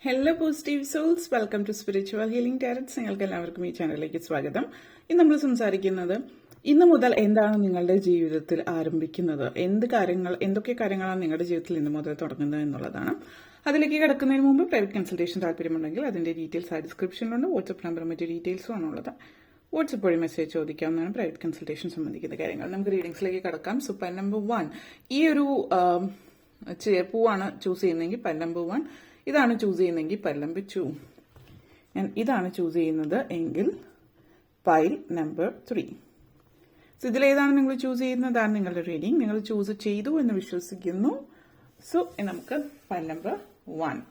Hello positive souls, welcome to spiritual healing tarots. നിങ്ങൾക്ക് എല്ലാവർക്കും ഈ ചാനലിലേക്ക് സ്വാഗതം. ഇന്ന് നമ്മൾ സംസാരിക്കുന്നത് ഇന്ന് മുതൽ എന്താണ് നിങ്ങളുടെ ജീവിതത്തിൽ ആരംഭിക്കുന്നത്, എന്തൊക്കെ കാര്യങ്ങളാണ് നിങ്ങളുടെ ജീവിതത്തിൽ ഇന്ന് മുതൽ തുടങ്ങുന്നത് എന്നുള്ളതാണ്. അതിലേക്ക് കിടക്കുന്നതിന് മുമ്പ് പ്രൈവറ്റ് കൺസൾട്ടേഷൻ താല്പര്യമുണ്ടെങ്കിൽ അതിന്റെ ഡീറ്റെയിൽസ് ആ ഡിസ്ക്രിപ്ഷനിലുണ്ട്. വാട്സ്ആപ്പ് നമ്പറും മറ്റു ഡീറ്റെയിൽസും ആണുള്ളത്. വാട്സ്ആപ്പ് വഴി മെസ്സേജ് ചോദിക്കാവുന്നതാണ് പ്രൈവറ്റ് കൺസൾട്ടേഷൻ സംബന്ധിക്കുന്ന കാര്യങ്ങൾ. നമുക്ക് റീഡിംഗ്സിലേക്ക് കടക്കാം. സോ പൈൽ നമ്പർ 1, ഈ ഒരു പൂവാണ് ചൂസ് ചെയ്യുന്നതെങ്കിൽ പൈൽ നമ്പർ 1, ഇതാണ് ചൂസ് ചെയ്യുന്നതെങ്കിൽ പൈൽ നമ്പർ 2, ഇതാണ് ചൂസ് ചെയ്യുന്നത് എങ്കിൽ പൈൽ നമ്പർ 3. സോ ഇതിലേതാണ് നിങ്ങൾ ചൂസ് ചെയ്യുന്നതാണ് നിങ്ങളുടെ റീഡിംഗ്. നിങ്ങൾ ചൂസ് ചെയ്തു എന്ന് വിശ്വസിക്കുന്നു. സോ നമുക്ക് പൈൽ നമ്പർ 1,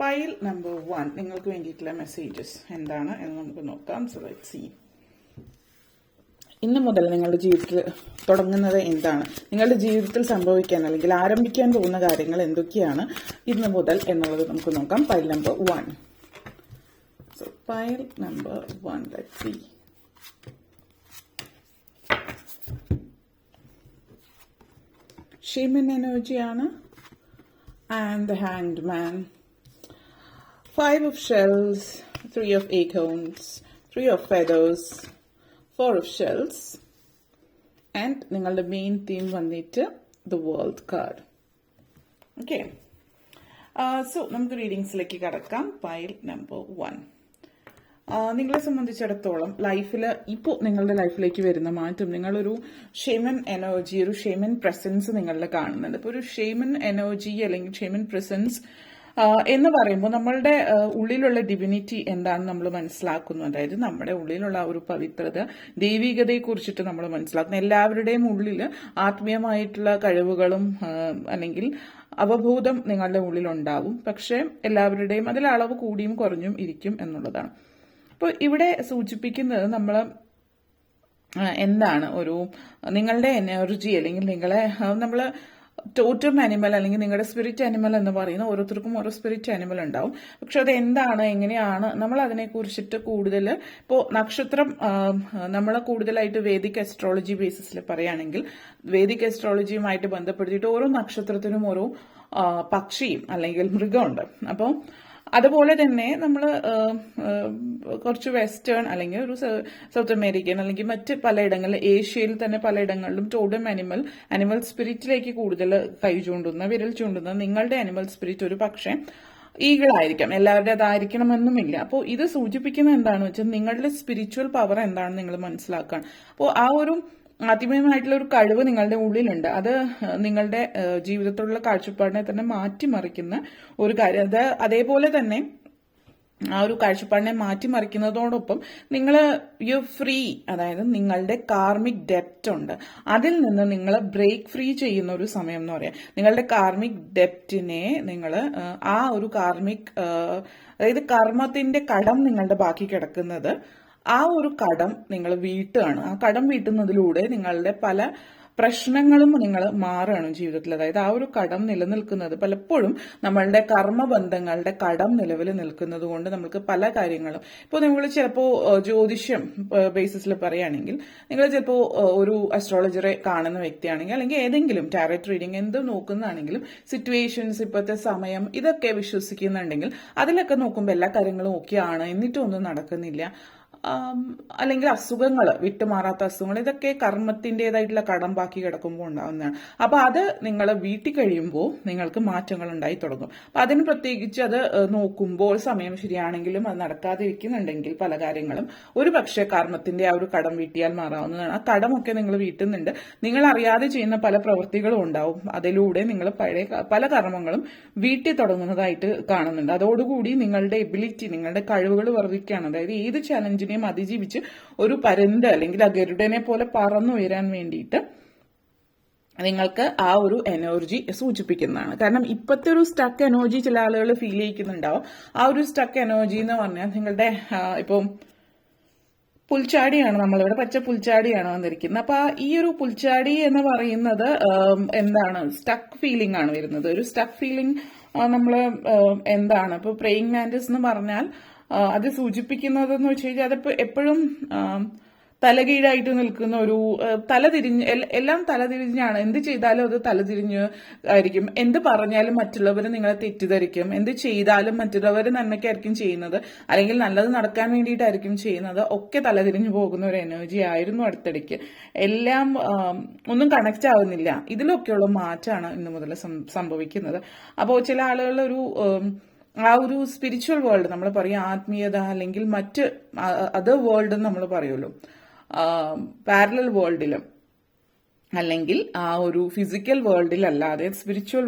പൈൽ നമ്പർ 1 നിങ്ങൾക്ക് വേണ്ടിയിട്ടുള്ള മെസ്സേജസ് എന്താണ് എന്ന് നമുക്ക് നോക്കാം. So let's see. ഇന്ന് മുതൽ നിങ്ങളുടെ ജീവിതത്തിൽ തുടങ്ങുന്നത് എന്താണ്, നിങ്ങളുടെ ജീവിതത്തിൽ സംഭവിക്കാൻ അല്ലെങ്കിൽ ആരംഭിക്കാൻ പോകുന്ന കാര്യങ്ങൾ എന്തൊക്കെയാണ് ഇന്ന് മുതൽ എന്നുള്ളത് നമുക്ക് നോക്കാം. Pile number 1. So pile number 1, let's see. ഷെയ്മൻ എനർജിയാണ്. And the hand man, 5 of shells, 3 of acorns, 3 of feathers, 4 of shells, and നിങ്ങളുടെ മെയിൻ തീം വന്നിട്ട് the world card. Okay, so നമുക്ക് റീഡിങ്സിലേക്ക് കടക്കാം. പൈൽ നമ്പർ 1, നിങ്ങളെ സംബന്ധിച്ചിടത്തോളം ലൈഫിൽ ഇപ്പോൾ നിങ്ങളുടെ ലൈഫിലേക്ക് വരുന്ന മാറ്റം, നിങ്ങളൊരു ഷെയ്മൻ എനർജി, ഒരു ഷെയ്മൻ പ്രസൻസ് നിങ്ങളിൽ കാണുന്നുണ്ട്. ഇപ്പോൾ ഒരു ഷെയ്മൻ എനർജി അല്ലെങ്കിൽ ഷെയ്മൻ പ്രസൻസ് എന്ന് പറയുമ്പോൾ നമ്മളുടെ ഉള്ളിലുള്ള ഡിവിനിറ്റി എന്താണെന്ന് നമ്മൾ മനസ്സിലാക്കുന്നു. അതായത് നമ്മുടെ ഉള്ളിലുള്ള ഒരു പവിത്രത, ദൈവികതയെ കുറിച്ചിട്ട് നമ്മൾ മനസ്സിലാക്കുന്നു. എല്ലാവരുടെയും ഉള്ളിൽ ആത്മീയമായിട്ടുള്ള കഴിവുകളും അല്ലെങ്കിൽ അവബോധം നിങ്ങളുടെ ഉള്ളിലുണ്ടാവും. പക്ഷെ എല്ലാവരുടെയും അതിൽ അളവ് കൂടിയും കുറഞ്ഞും ഇരിക്കും എന്നുള്ളതാണ്. അപ്പോൾ ഇവിടെ സൂചിപ്പിക്കുന്നത് നമ്മൾ എന്താണ് ഒരു നിങ്ങളുടെ എനർജി അല്ലെങ്കിൽ നമ്മൾ ടോട്ടം ആനിമൽ അല്ലെങ്കിൽ നിങ്ങളുടെ സ്പിരിറ്റ് ആനിമൽ എന്ന് പറയുന്ന ഓരോരുത്തർക്കും ഓരോ സ്പിരിറ്റ് ആനിമൽ ഉണ്ടാവും. പക്ഷെ അത് എന്താണ്, എങ്ങനെയാണ്, നമ്മൾ അതിനെ കുറിച്ചിട്ട് കൂടുതൽ ഇപ്പോൾ നക്ഷത്രം നമ്മൾ കൂടുതലായിട്ട് വേദിക് അസ്ട്രോളജി ബേസിസിൽ പറയുകയാണെങ്കിൽ വേദിക് അസ്ട്രോളജിയുമായിട്ട് ബന്ധപ്പെടുത്തിയിട്ട് ഓരോ നക്ഷത്രത്തിനും ഓരോ പക്ഷിയും അല്ലെങ്കിൽ മൃഗമുണ്ട്. അപ്പോൾ അതുപോലെ തന്നെ നമ്മൾ കുറച്ച് വെസ്റ്റേൺ അല്ലെങ്കിൽ ഒരു സൗത്ത് അമേരിക്കൻ അല്ലെങ്കിൽ മറ്റ് പലയിടങ്ങളിൽ, ഏഷ്യയിൽ തന്നെ പലയിടങ്ങളിലും ടോട്ടം അനിമൽ സ്പിരിറ്റിലേക്ക് കൂടുതൽ വിരൽ ചൂണ്ടുന്ന നിങ്ങളുടെ അനിമൽ സ്പിരിറ്റ് ഒരു പക്ഷേ ഈഗിളായിരിക്കാം. എല്ലാവരുടെ അതായിരിക്കണമെന്നുമില്ല. അപ്പോൾ ഇത് സൂചിപ്പിക്കുന്നത് എന്താണെന്ന് വെച്ചാൽ നിങ്ങളുടെ സ്പിരിച്വൽ പവർ എന്താണെന്ന് നിങ്ങൾ മനസ്സിലാക്കുകയാണ്. അപ്പോൾ ആ ഒരു ആത്മീയമായിട്ടുള്ള ഒരു കഴിവ് നിങ്ങളുടെ ഉള്ളിലുണ്ട്. അത് നിങ്ങളുടെ ജീവിതത്തിലുള്ള കാഴ്ചപ്പാടിനെ തന്നെ മാറ്റിമറിക്കുന്ന ഒരു കാര്യം. അതേപോലെ തന്നെ ആ ഒരു കാഴ്ചപ്പാടിനെ മാറ്റിമറിക്കുന്നതോടൊപ്പം നിങ്ങൾ ഫ്രീ, അതായത് നിങ്ങളുടെ കാർമിക് ഡെപ്റ്റ് ഉണ്ട്, അതിൽ നിന്ന് നിങ്ങൾ ബ്രേക്ക് ഫ്രീ ചെയ്യുന്ന ഒരു സമയം എന്ന് പറയാം. നിങ്ങളുടെ കാർമിക് ഡെപ്റ്റിനെ നിങ്ങൾ ആ ഒരു അതായത് കർമ്മത്തിന്റെ കടം നിങ്ങളുടെ ബാക്കി കിടക്കുന്നത്, ആ ഒരു കടം നിങ്ങൾ വീട്ടുകയാണ്. ആ കടം വീട്ടുന്നതിലൂടെ നിങ്ങളുടെ പല പ്രശ്നങ്ങളും നിങ്ങൾ മാറുകയാണ് ജീവിതത്തിൽ. അതായത് ആ ഒരു കടം നിലനിൽക്കുന്നത് പലപ്പോഴും നമ്മളുടെ കർമ്മബന്ധങ്ങളുടെ കടം നിലവിൽ നിൽക്കുന്നത് കൊണ്ട് നമുക്ക് പല കാര്യങ്ങളും, ഇപ്പോൾ നിങ്ങൾ ചിലപ്പോൾ ജ്യോതിഷം ബേസിസിൽ പറയുകയാണെങ്കിൽ, നിങ്ങൾ ചിലപ്പോൾ ഒരു അസ്ട്രോളജറെ കാണുന്ന വ്യക്തിയാണെങ്കിൽ അല്ലെങ്കിൽ ഏതെങ്കിലും ടാരറ്റ് റീഡിംഗ് എന്ത് നോക്കുന്നതാണെങ്കിലും സിറ്റുവേഷൻസ്, ഇപ്പോഴത്തെ സമയം, ഇതൊക്കെ വിശ്വസിക്കുന്നുണ്ടെങ്കിൽ അതിലൊക്കെ നോക്കുമ്പോൾ എല്ലാ കാര്യങ്ങളും ഓക്കെയാണ്, എന്നിട്ടും ഒന്നും നടക്കുന്നില്ല, അല്ലെങ്കിൽ അസുഖങ്ങൾ, വിട്ടുമാറാത്ത അസുഖങ്ങൾ, ഇതൊക്കെ കർമ്മത്തിൻ്റെതായിട്ടുള്ള കടം ബാക്കി കിടക്കുമ്പോൾ ഉണ്ടാകുന്നതാണ്. അപ്പൊ അത് നിങ്ങൾ വീട്ടിൽ കഴിയുമ്പോൾ നിങ്ങൾക്ക് മാറ്റങ്ങൾ ഉണ്ടായി തുടങ്ങും. അപ്പൊ അതിന് പ്രത്യേകിച്ച് അത് നോക്കുമ്പോൾ സമയം ശരിയാണെങ്കിലും അത് നടക്കാതിരിക്കുന്നുണ്ടെങ്കിൽ പല കാര്യങ്ങളും ഒരു പക്ഷേ കർമ്മത്തിന്റെ ആ ഒരു കടം വീട്ടിയാൽ മാറാവുന്നതാണ്. ആ കടമൊക്കെ നിങ്ങൾ വീട്ടുന്നുണ്ട്. നിങ്ങൾ അറിയാതെ ചെയ്യുന്ന പല പ്രവൃത്തികളും ഉണ്ടാവും. അതിലൂടെ നിങ്ങൾ പല കർമ്മങ്ങളും വീട്ടിൽ തുടങ്ങുന്നതായിട്ട് കാണുന്നുണ്ട്. അതോടുകൂടി നിങ്ങളുടെ എബിലിറ്റി, നിങ്ങളുടെ കഴിവുകൾ വർദ്ധിക്കുകയാണ്. അതായത് ഏത് ചലഞ്ചിനെ അതിജീവിച്ച് ഒരു പരുന്ത് അല്ലെങ്കിൽ ഗരുഡനെ പോലെ പറന്നുയരാൻ വേണ്ടിയിട്ട് നിങ്ങൾക്ക് ആ ഒരു എനർജി സൂചിപ്പിക്കുന്നതാണ്. കാരണം ഇപ്പോഴത്തെ ഒരു സ്റ്റക്ക് എനർജി ചില ആളുകൾ ഫീൽ ചെയ്യിക്കുന്നുണ്ടാവും. ആ ഒരു സ്റ്റക്ക് എനർജി എന്ന് പറഞ്ഞാൽ നിങ്ങളുടെ ഇപ്പം പുൽച്ചാടിയാണ്, നമ്മളിവിടെ പച്ച പുൽച്ചാടിയാണ് വന്നിരിക്കുന്നത്. അപ്പൊ ഈ ഒരു പുൽച്ചാടി എന്ന് പറയുന്നത് എന്താണ്, സ്റ്റക്ക് ഫീലിംഗ് ആണ് വരുന്നത്. ഒരു സ്റ്റക്ക് ഫീലിംഗ് നമ്മൾ എന്താണ്, ഇപ്പൊ പ്രേയിങ് മാൻറ്റിസ് എന്ന് പറഞ്ഞാൽ അത് സൂചിപ്പിക്കുന്നതെന്ന് വെച്ച് കഴിഞ്ഞാൽ അതിപ്പോ എപ്പോഴും തലകീഴായിട്ട് നിൽക്കുന്ന ഒരു തലതിരിഞ്ഞ് എല്ലാം തലതിരിഞ്ഞാണ്. എന്ത് ചെയ്താലും അത് തലതിരിഞ്ഞ് ആയിരിക്കും. എന്ത് പറഞ്ഞാലും മറ്റുള്ളവർ നിങ്ങളെ തെറ്റിദ്ധരിക്കും. എന്ത് ചെയ്താലും മറ്റുള്ളവർ നന്മയ്ക്കായിരിക്കും ചെയ്യുന്നത്, അല്ലെങ്കിൽ നല്ലത് നടക്കാൻ വേണ്ടിയിട്ടായിരിക്കും ചെയ്യുന്നത്. ഒക്കെ തലതിരിഞ്ഞു പോകുന്ന ഒരു എനർജി ആയിരുന്നു അടുത്തിടയ്ക്ക്. എല്ലാം ഒന്നും കണക്റ്റ് ആവുന്നില്ല. ഇതിലൊക്കെയുള്ള മാറ്റമാണ് ഇന്ന് മുതൽ സംഭവിക്കുന്നത്. അപ്പോൾ ചില ആളുകളുടെ ആ ഒരു സ്പിരിച്വൽ വേൾഡ്, നമ്മൾ പറയും ആത്മീയത, അല്ലെങ്കിൽ മറ്റ് അതർ വേൾഡ് എന്ന് നമ്മൾ പറയുമല്ലോ, പാരലൽ വേൾഡിലും അല്ലെങ്കിൽ ആ ഒരു ഫിസിക്കൽ വേൾഡിലല്ലാതെ സ്പിരിച്വൽ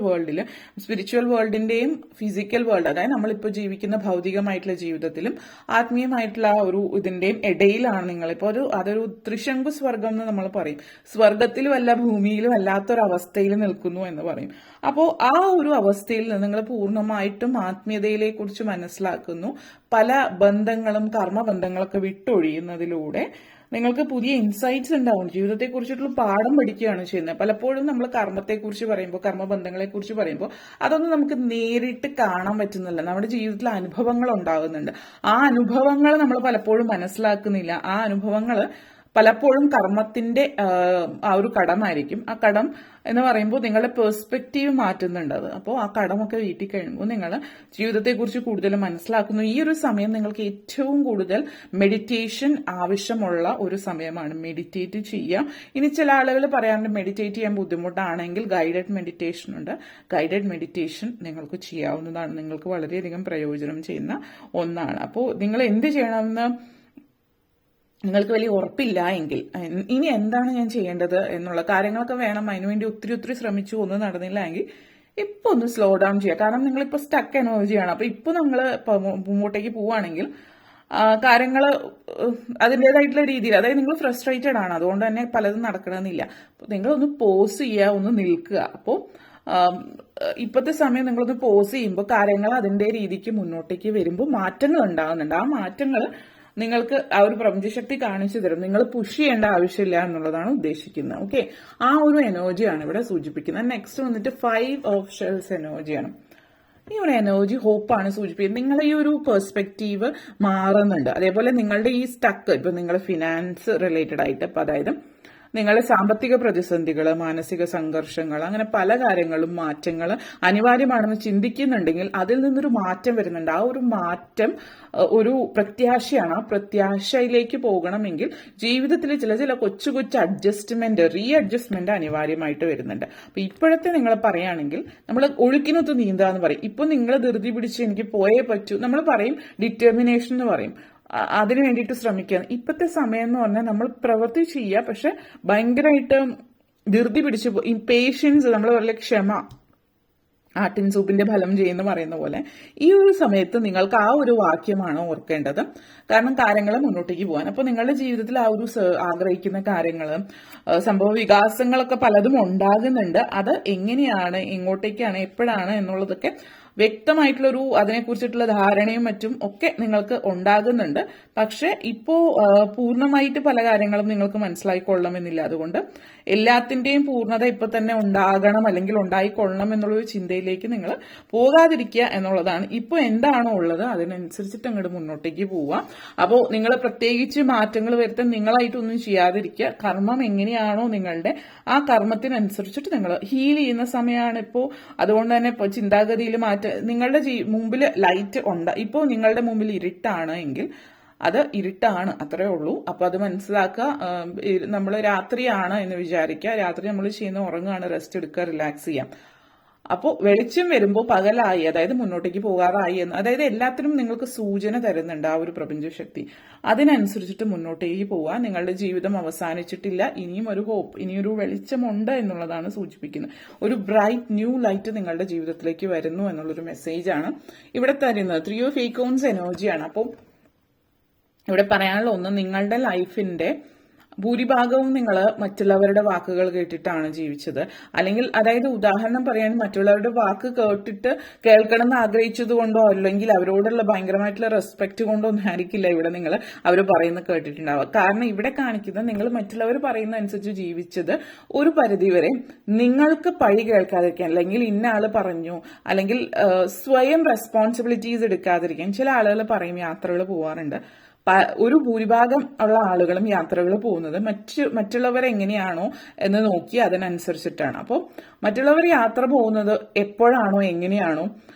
വേൾഡിന്റെയും ഫിസിക്കൽ വേൾഡ്, അതായത് നമ്മളിപ്പോൾ ജീവിക്കുന്ന ഭൗതികമായിട്ടുള്ള ജീവിതത്തിലും ആത്മീയമായിട്ടുള്ള ആ ഒരു ഇതിന്റെയും ഇടയിലാണ് നിങ്ങളിപ്പോൾ അതൊരു ത്രിശങ്കു സ്വർഗം എന്ന് നമ്മൾ പറയും. സ്വർഗത്തിലും അല്ല ഭൂമിയിലും അല്ലാത്തൊരവസ്ഥയിൽ നിൽക്കുന്നു എന്ന് പറയും. അപ്പോൾ ആ ഒരു അവസ്ഥയിൽ നിന്ന് നിങ്ങൾ പൂർണ്ണമായിട്ടും ആത്മീയതയിലെ കുറിച്ച് മനസ്സിലാക്കുന്നു. പല ബന്ധങ്ങളും കർമ്മബന്ധങ്ങളൊക്കെ വിട്ടൊഴിയുന്നതിലൂടെ നിങ്ങൾക്ക് പുതിയ ഇൻസൈറ്റ്സ് ഉണ്ടാവും. ജീവിതത്തെക്കുറിച്ചിട്ടുള്ള പാഠം പഠിക്കുകയാണ് ചെയ്യുന്നത്. പലപ്പോഴും നമ്മൾ കർമ്മത്തെക്കുറിച്ച് പറയുമ്പോൾ, കർമ്മബന്ധങ്ങളെ കുറിച്ച് പറയുമ്പോൾ അതൊന്നും നമുക്ക് നേരിട്ട് കാണാൻ പറ്റുന്നില്ല. നമ്മുടെ ജീവിതത്തിൽ അനുഭവങ്ങൾ ഉണ്ടാകുന്നുണ്ട്. ആ അനുഭവങ്ങൾ നമ്മൾ പലപ്പോഴും മനസ്സിലാക്കുന്നില്ല. ആ അനുഭവങ്ങൾ പലപ്പോഴും കർമ്മത്തിന്റെ ആ ഒരു കടമായിരിക്കും. ആ കടം എന്ന് പറയുമ്പോൾ നിങ്ങളുടെ പെർസ്പെക്റ്റീവ് മാറ്റുന്നുണ്ട് അത്. അപ്പോൾ ആ കടമൊക്കെ വീട്ടിൽ കഴിയുമ്പോൾ നിങ്ങൾ ജീവിതത്തെക്കുറിച്ച് കൂടുതൽ മനസ്സിലാക്കുന്നു. ഈ ഒരു സമയം നിങ്ങൾക്ക് ഏറ്റവും കൂടുതൽ മെഡിറ്റേഷൻ ആവശ്യമുള്ള ഒരു സമയമാണ്. മെഡിറ്റേറ്റ് ചെയ്യുക. ഇനി ചില ആളുകൾ പറയാറുണ്ട് മെഡിറ്റേറ്റ് ചെയ്യാൻ ബുദ്ധിമുട്ടാണെങ്കിൽ ഗൈഡഡ് മെഡിറ്റേഷൻ ഉണ്ട്. ഗൈഡഡ് മെഡിറ്റേഷൻ നിങ്ങൾക്ക് ചെയ്യാവുന്നതാണ്. നിങ്ങൾക്ക് വളരെയധികം പ്രയോജനം ചെയ്യുന്ന ഒന്നാണ്. അപ്പോൾ നിങ്ങൾ എന്ത് ചെയ്യണമെന്ന് നിങ്ങൾക്ക് വലിയ ഉറപ്പില്ല എങ്കിൽ, ഇനി എന്താണ് ഞാൻ ചെയ്യേണ്ടത് എന്നുള്ള കാര്യങ്ങളൊക്കെ വേണം. അതിനുവേണ്ടി ഒത്തിരി ശ്രമിച്ചു, ഒന്നും നടന്നില്ല എങ്കിൽ ഇപ്പൊ ഒന്ന് സ്ലോ ഡൗൺ ചെയ്യുക. കാരണം നിങ്ങളിപ്പോൾ സ്റ്റക്ക് എനർജിയാണ്. അപ്പൊ ഇപ്പൊ നമ്മൾ മുമ്പോട്ടേക്ക് പോവുകയാണെങ്കിൽ കാര്യങ്ങൾ അതിൻ്റെതായിട്ടുള്ള രീതിയിൽ, അതായത് നിങ്ങൾ ഫ്രസ്ട്രേറ്റഡ് ആണ്, അതുകൊണ്ട് തന്നെ പലതും നടക്കണമെന്നില്ല. നിങ്ങളൊന്ന് പോസ് ചെയ്യുക, ഒന്ന് നിൽക്കുക. അപ്പോൾ ഇപ്പോഴത്തെ സമയം നിങ്ങളൊന്ന് പോസ് ചെയ്യുമ്പോൾ കാര്യങ്ങൾ അതിൻ്റെ രീതിക്ക് മുന്നോട്ടേക്ക് വരുമ്പോൾ മാറ്റങ്ങൾ ഉണ്ടാകുന്നുണ്ട്. ആ മാറ്റങ്ങൾ നിങ്ങൾക്ക് ആ ഒരു പ്രപഞ്ചശക്തി കാണിച്ചു തരും. നിങ്ങൾ പുഷ് ചെയ്യേണ്ട ആവശ്യമില്ല എന്നുള്ളതാണ് ഉദ്ദേശിക്കുന്നത്. ഓക്കെ, ആ ഒരു എനർജിയാണ് ഇവിടെ സൂചിപ്പിക്കുന്നത്. നെക്സ്റ്റ് വന്നിട്ട് 5 ഓഫ് ഷെൽസ് എനർജിയാണ്. ഈ ഒരു എനർജി ഹോപ്പാണ് സൂചിപ്പിക്കുന്നത്. നിങ്ങളുടെ ഈ ഒരു പെർസ്പെക്റ്റീവ് മാറുന്നുണ്ട്. അതേപോലെ നിങ്ങളുടെ ഈ സ്റ്റക്ക്, ഇപ്പൊ നിങ്ങളുടെ ഫിനാൻസ് റിലേറ്റഡ് ആയിട്ട്, ഇപ്പൊ അതായത് നിങ്ങളുടെ സാമ്പത്തിക പ്രതിസന്ധികൾ, മാനസിക സംഘർഷങ്ങൾ, അങ്ങനെ പല കാര്യങ്ങളും മാറ്റങ്ങൾ അനിവാര്യമാണെന്ന് ചിന്തിക്കുന്നുണ്ടെങ്കിൽ അതിൽ നിന്നൊരു മാറ്റം വരുന്നുണ്ട്. ആ ഒരു മാറ്റം ഒരു പ്രത്യാശയാണ്. ആ പ്രത്യാശയിലേക്ക് പോകണമെങ്കിൽ ജീവിതത്തിൽ ചില കൊച്ചു അഡ്ജസ്റ്റ്മെന്റ്, റീഅഡ്ജസ്റ്റ്മെന്റ് അനിവാര്യമായിട്ട് വരുന്നുണ്ട്. അപ്പൊ ഇപ്പോഴത്തെ നിങ്ങൾ പറയുകയാണെങ്കിൽ നമ്മൾ ഒഴുക്കിനൊത്ത് നീന്തുക എന്ന് പറയും. ഇപ്പൊ നിങ്ങൾ ധൃതി പിടിച്ച് എനിക്ക് പോയേ പറ്റൂ, നമ്മൾ പറയും ഡിറ്റർമിനേഷൻ എന്ന് പറയും. അതിനു വേണ്ടിയിട്ട് ശ്രമിക്കുക. ഇപ്പോഴത്തെ സമയം എന്ന് പറഞ്ഞാൽ നമ്മൾ പ്രവൃത്തി ചെയ്യുക, പക്ഷെ ഭയങ്കരമായിട്ട് ധൃതി പിടിച്ച് പേഷ്യൻസ്, നമ്മൾ പറയില്ല ക്ഷമ, ആട്ടിൻ സൂപ്പിന്റെ ഫലം ചെയ്യുന്ന പറയുന്ന പോലെ ഈ ഒരു സമയത്ത് നിങ്ങൾക്ക് ആ ഒരു വാക്യമാണ് ഓർക്കേണ്ടത്. കാരണം കാര്യങ്ങൾ മുന്നോട്ടേക്ക് പോകാൻ. അപ്പോൾ നിങ്ങളുടെ ജീവിതത്തിൽ ആ ഒരു ആഗ്രഹിക്കുന്ന കാര്യങ്ങൾ, സംഭവ വികാസങ്ങളൊക്കെ പലതും ഉണ്ടാകുന്നുണ്ട്. അത് എങ്ങനെയാണ്, എങ്ങോട്ടേക്കാണ്, എപ്പോഴാണ് എന്നുള്ളതൊക്കെ വ്യക്തമായിട്ടുള്ളൊരു അതിനെക്കുറിച്ചിട്ടുള്ള ധാരണയും മറ്റും ഒക്കെ നിങ്ങൾക്ക് ഉണ്ടാകുന്നുണ്ട്. പക്ഷെ ഇപ്പോ പൂർണ്ണമായിട്ട് പല കാര്യങ്ങളും നിങ്ങൾക്ക് മനസ്സിലായിക്കൊള്ളണമെന്നില്ല. അതുകൊണ്ട് എല്ലാത്തിന്റെയും പൂർണ്ണത ഇപ്പൊ തന്നെ ഉണ്ടാകണം അല്ലെങ്കിൽ ഉണ്ടായിക്കൊള്ളണം എന്നുള്ളൊരു ചിന്തയിലേക്ക് നിങ്ങൾ പോകാതിരിക്കുക എന്നുള്ളതാണ്. ഇപ്പൊ എന്താണോ ഉള്ളത് അതിനനുസരിച്ചിട്ട് അങ്ങോട്ട് മുന്നോട്ടേക്ക് പോവുക. അപ്പോൾ നിങ്ങൾ പ്രത്യേകിച്ച് മാറ്റങ്ങൾ വരുത്താൻ നിങ്ങളായിട്ടൊന്നും ചെയ്യാതിരിക്കുക. കർമ്മം എങ്ങനെയാണോ നിങ്ങളുടെ, ആ കർമ്മത്തിനനുസരിച്ചിട്ട് നിങ്ങൾ ഹീൽ ചെയ്യുന്ന സമയമാണ് ഇപ്പോൾ. അതുകൊണ്ട് തന്നെ ഇപ്പോൾ ചിന്താഗതിയിൽ നിങ്ങളുടെ മുമ്പിൽ ലൈറ്റ് ഉണ്ട്. ഇപ്പോൾ നിങ്ങളുടെ മുമ്പിൽ ഇരുട്ടാണ് എങ്കിൽ അത് ഇരുട്ടാണ്, അത്രേ ഉള്ളൂ. അപ്പൊ അത് മനസ്സിലാക്കുക. നമ്മൾ രാത്രിയാണ് എന്ന് വിചാരിക്കുക. രാത്രി നമ്മൾ ചെയ്യുന്ന ഉറങ്ങുകയാണ്, റെസ്റ്റ് എടുക്കുക, റിലാക്സ് ചെയ്യാം. അപ്പോൾ വെളിച്ചം വരുമ്പോൾ പകലായി, അതായത് മുന്നോട്ടേക്ക് പോകാറായി എന്ന്, അതായത് എല്ലാത്തിനും നിങ്ങൾക്ക് സൂചന തരുന്നുണ്ട് ആ ഒരു പ്രപഞ്ചശക്തി. അതിനനുസരിച്ചിട്ട് മുന്നോട്ടേക്ക് പോവുക. നിങ്ങളുടെ ജീവിതം അവസാനിച്ചിട്ടില്ല, ഇനിയും ഒരു ഹോപ്പ്, ഇനിയൊരു വെളിച്ചമുണ്ട് എന്നുള്ളതാണ് സൂചിപ്പിക്കുന്നത്. ഒരു ബ്രൈറ്റ് ന്യൂ ലൈറ്റ് നിങ്ങളുടെ ജീവിതത്തിലേക്ക് വരുന്നു എന്നുള്ളൊരു മെസ്സേജാണ് ഇവിടെ തരുന്നത്. 3 ഓഫ് ഏക്കോൺസ് എനർജിയാണ്. അപ്പോൾ ഇവിടെ പറയാനുള്ള ഒന്ന്, നിങ്ങളുടെ ലൈഫിന്റെ ഭൂരിഭാഗവും നിങ്ങൾ മറ്റുള്ളവരുടെ വാക്കുകൾ കേട്ടിട്ടാണ് ജീവിച്ചത്. അല്ലെങ്കിൽ അതായത് ഉദാഹരണം പറയാൻ, മറ്റുള്ളവരുടെ വാക്ക് കേൾക്കണം എന്ന് ആഗ്രഹിച്ചത് കൊണ്ടോ അല്ലെങ്കിൽ അവരോടുള്ള ഭയങ്കരമായിട്ടുള്ള റെസ്പെക്ട് കൊണ്ടോ ഒന്നും ആയിരിക്കില്ല ഇവിടെ നിങ്ങൾ അവർ പറയുന്നത് കേട്ടിട്ടുണ്ടാവുക. കാരണം ഇവിടെ കാണിക്കുന്നത് നിങ്ങൾ മറ്റുള്ളവർ പറയുന്ന അനുസരിച്ച് ജീവിച്ചത് ഒരു പരിധിവരെ നിങ്ങൾക്ക് പഴി കേൾക്കാതിരിക്കാൻ, അല്ലെങ്കിൽ ഇന്ന ആള് പറഞ്ഞു, അല്ലെങ്കിൽ സ്വയം റെസ്പോൺസിബിലിറ്റീസ് എടുക്കാതിരിക്കാൻ. ചില ആളുകൾ പറയും യാത്രകൾ പോവാറുണ്ട്, ഒരു ഭൂരിഭാഗം ഉള്ള ആളുകളും യാത്രകൾ പോകുന്നത് മറ്റുള്ളവർ എങ്ങനെയാണോ എന്ന് നോക്കി അതിനനുസരിച്ചിട്ടാണ്. അപ്പോൾ മറ്റുള്ളവർ യാത്ര പോകുന്നത് എപ്പോഴാണോ എങ്ങനെയാണോ,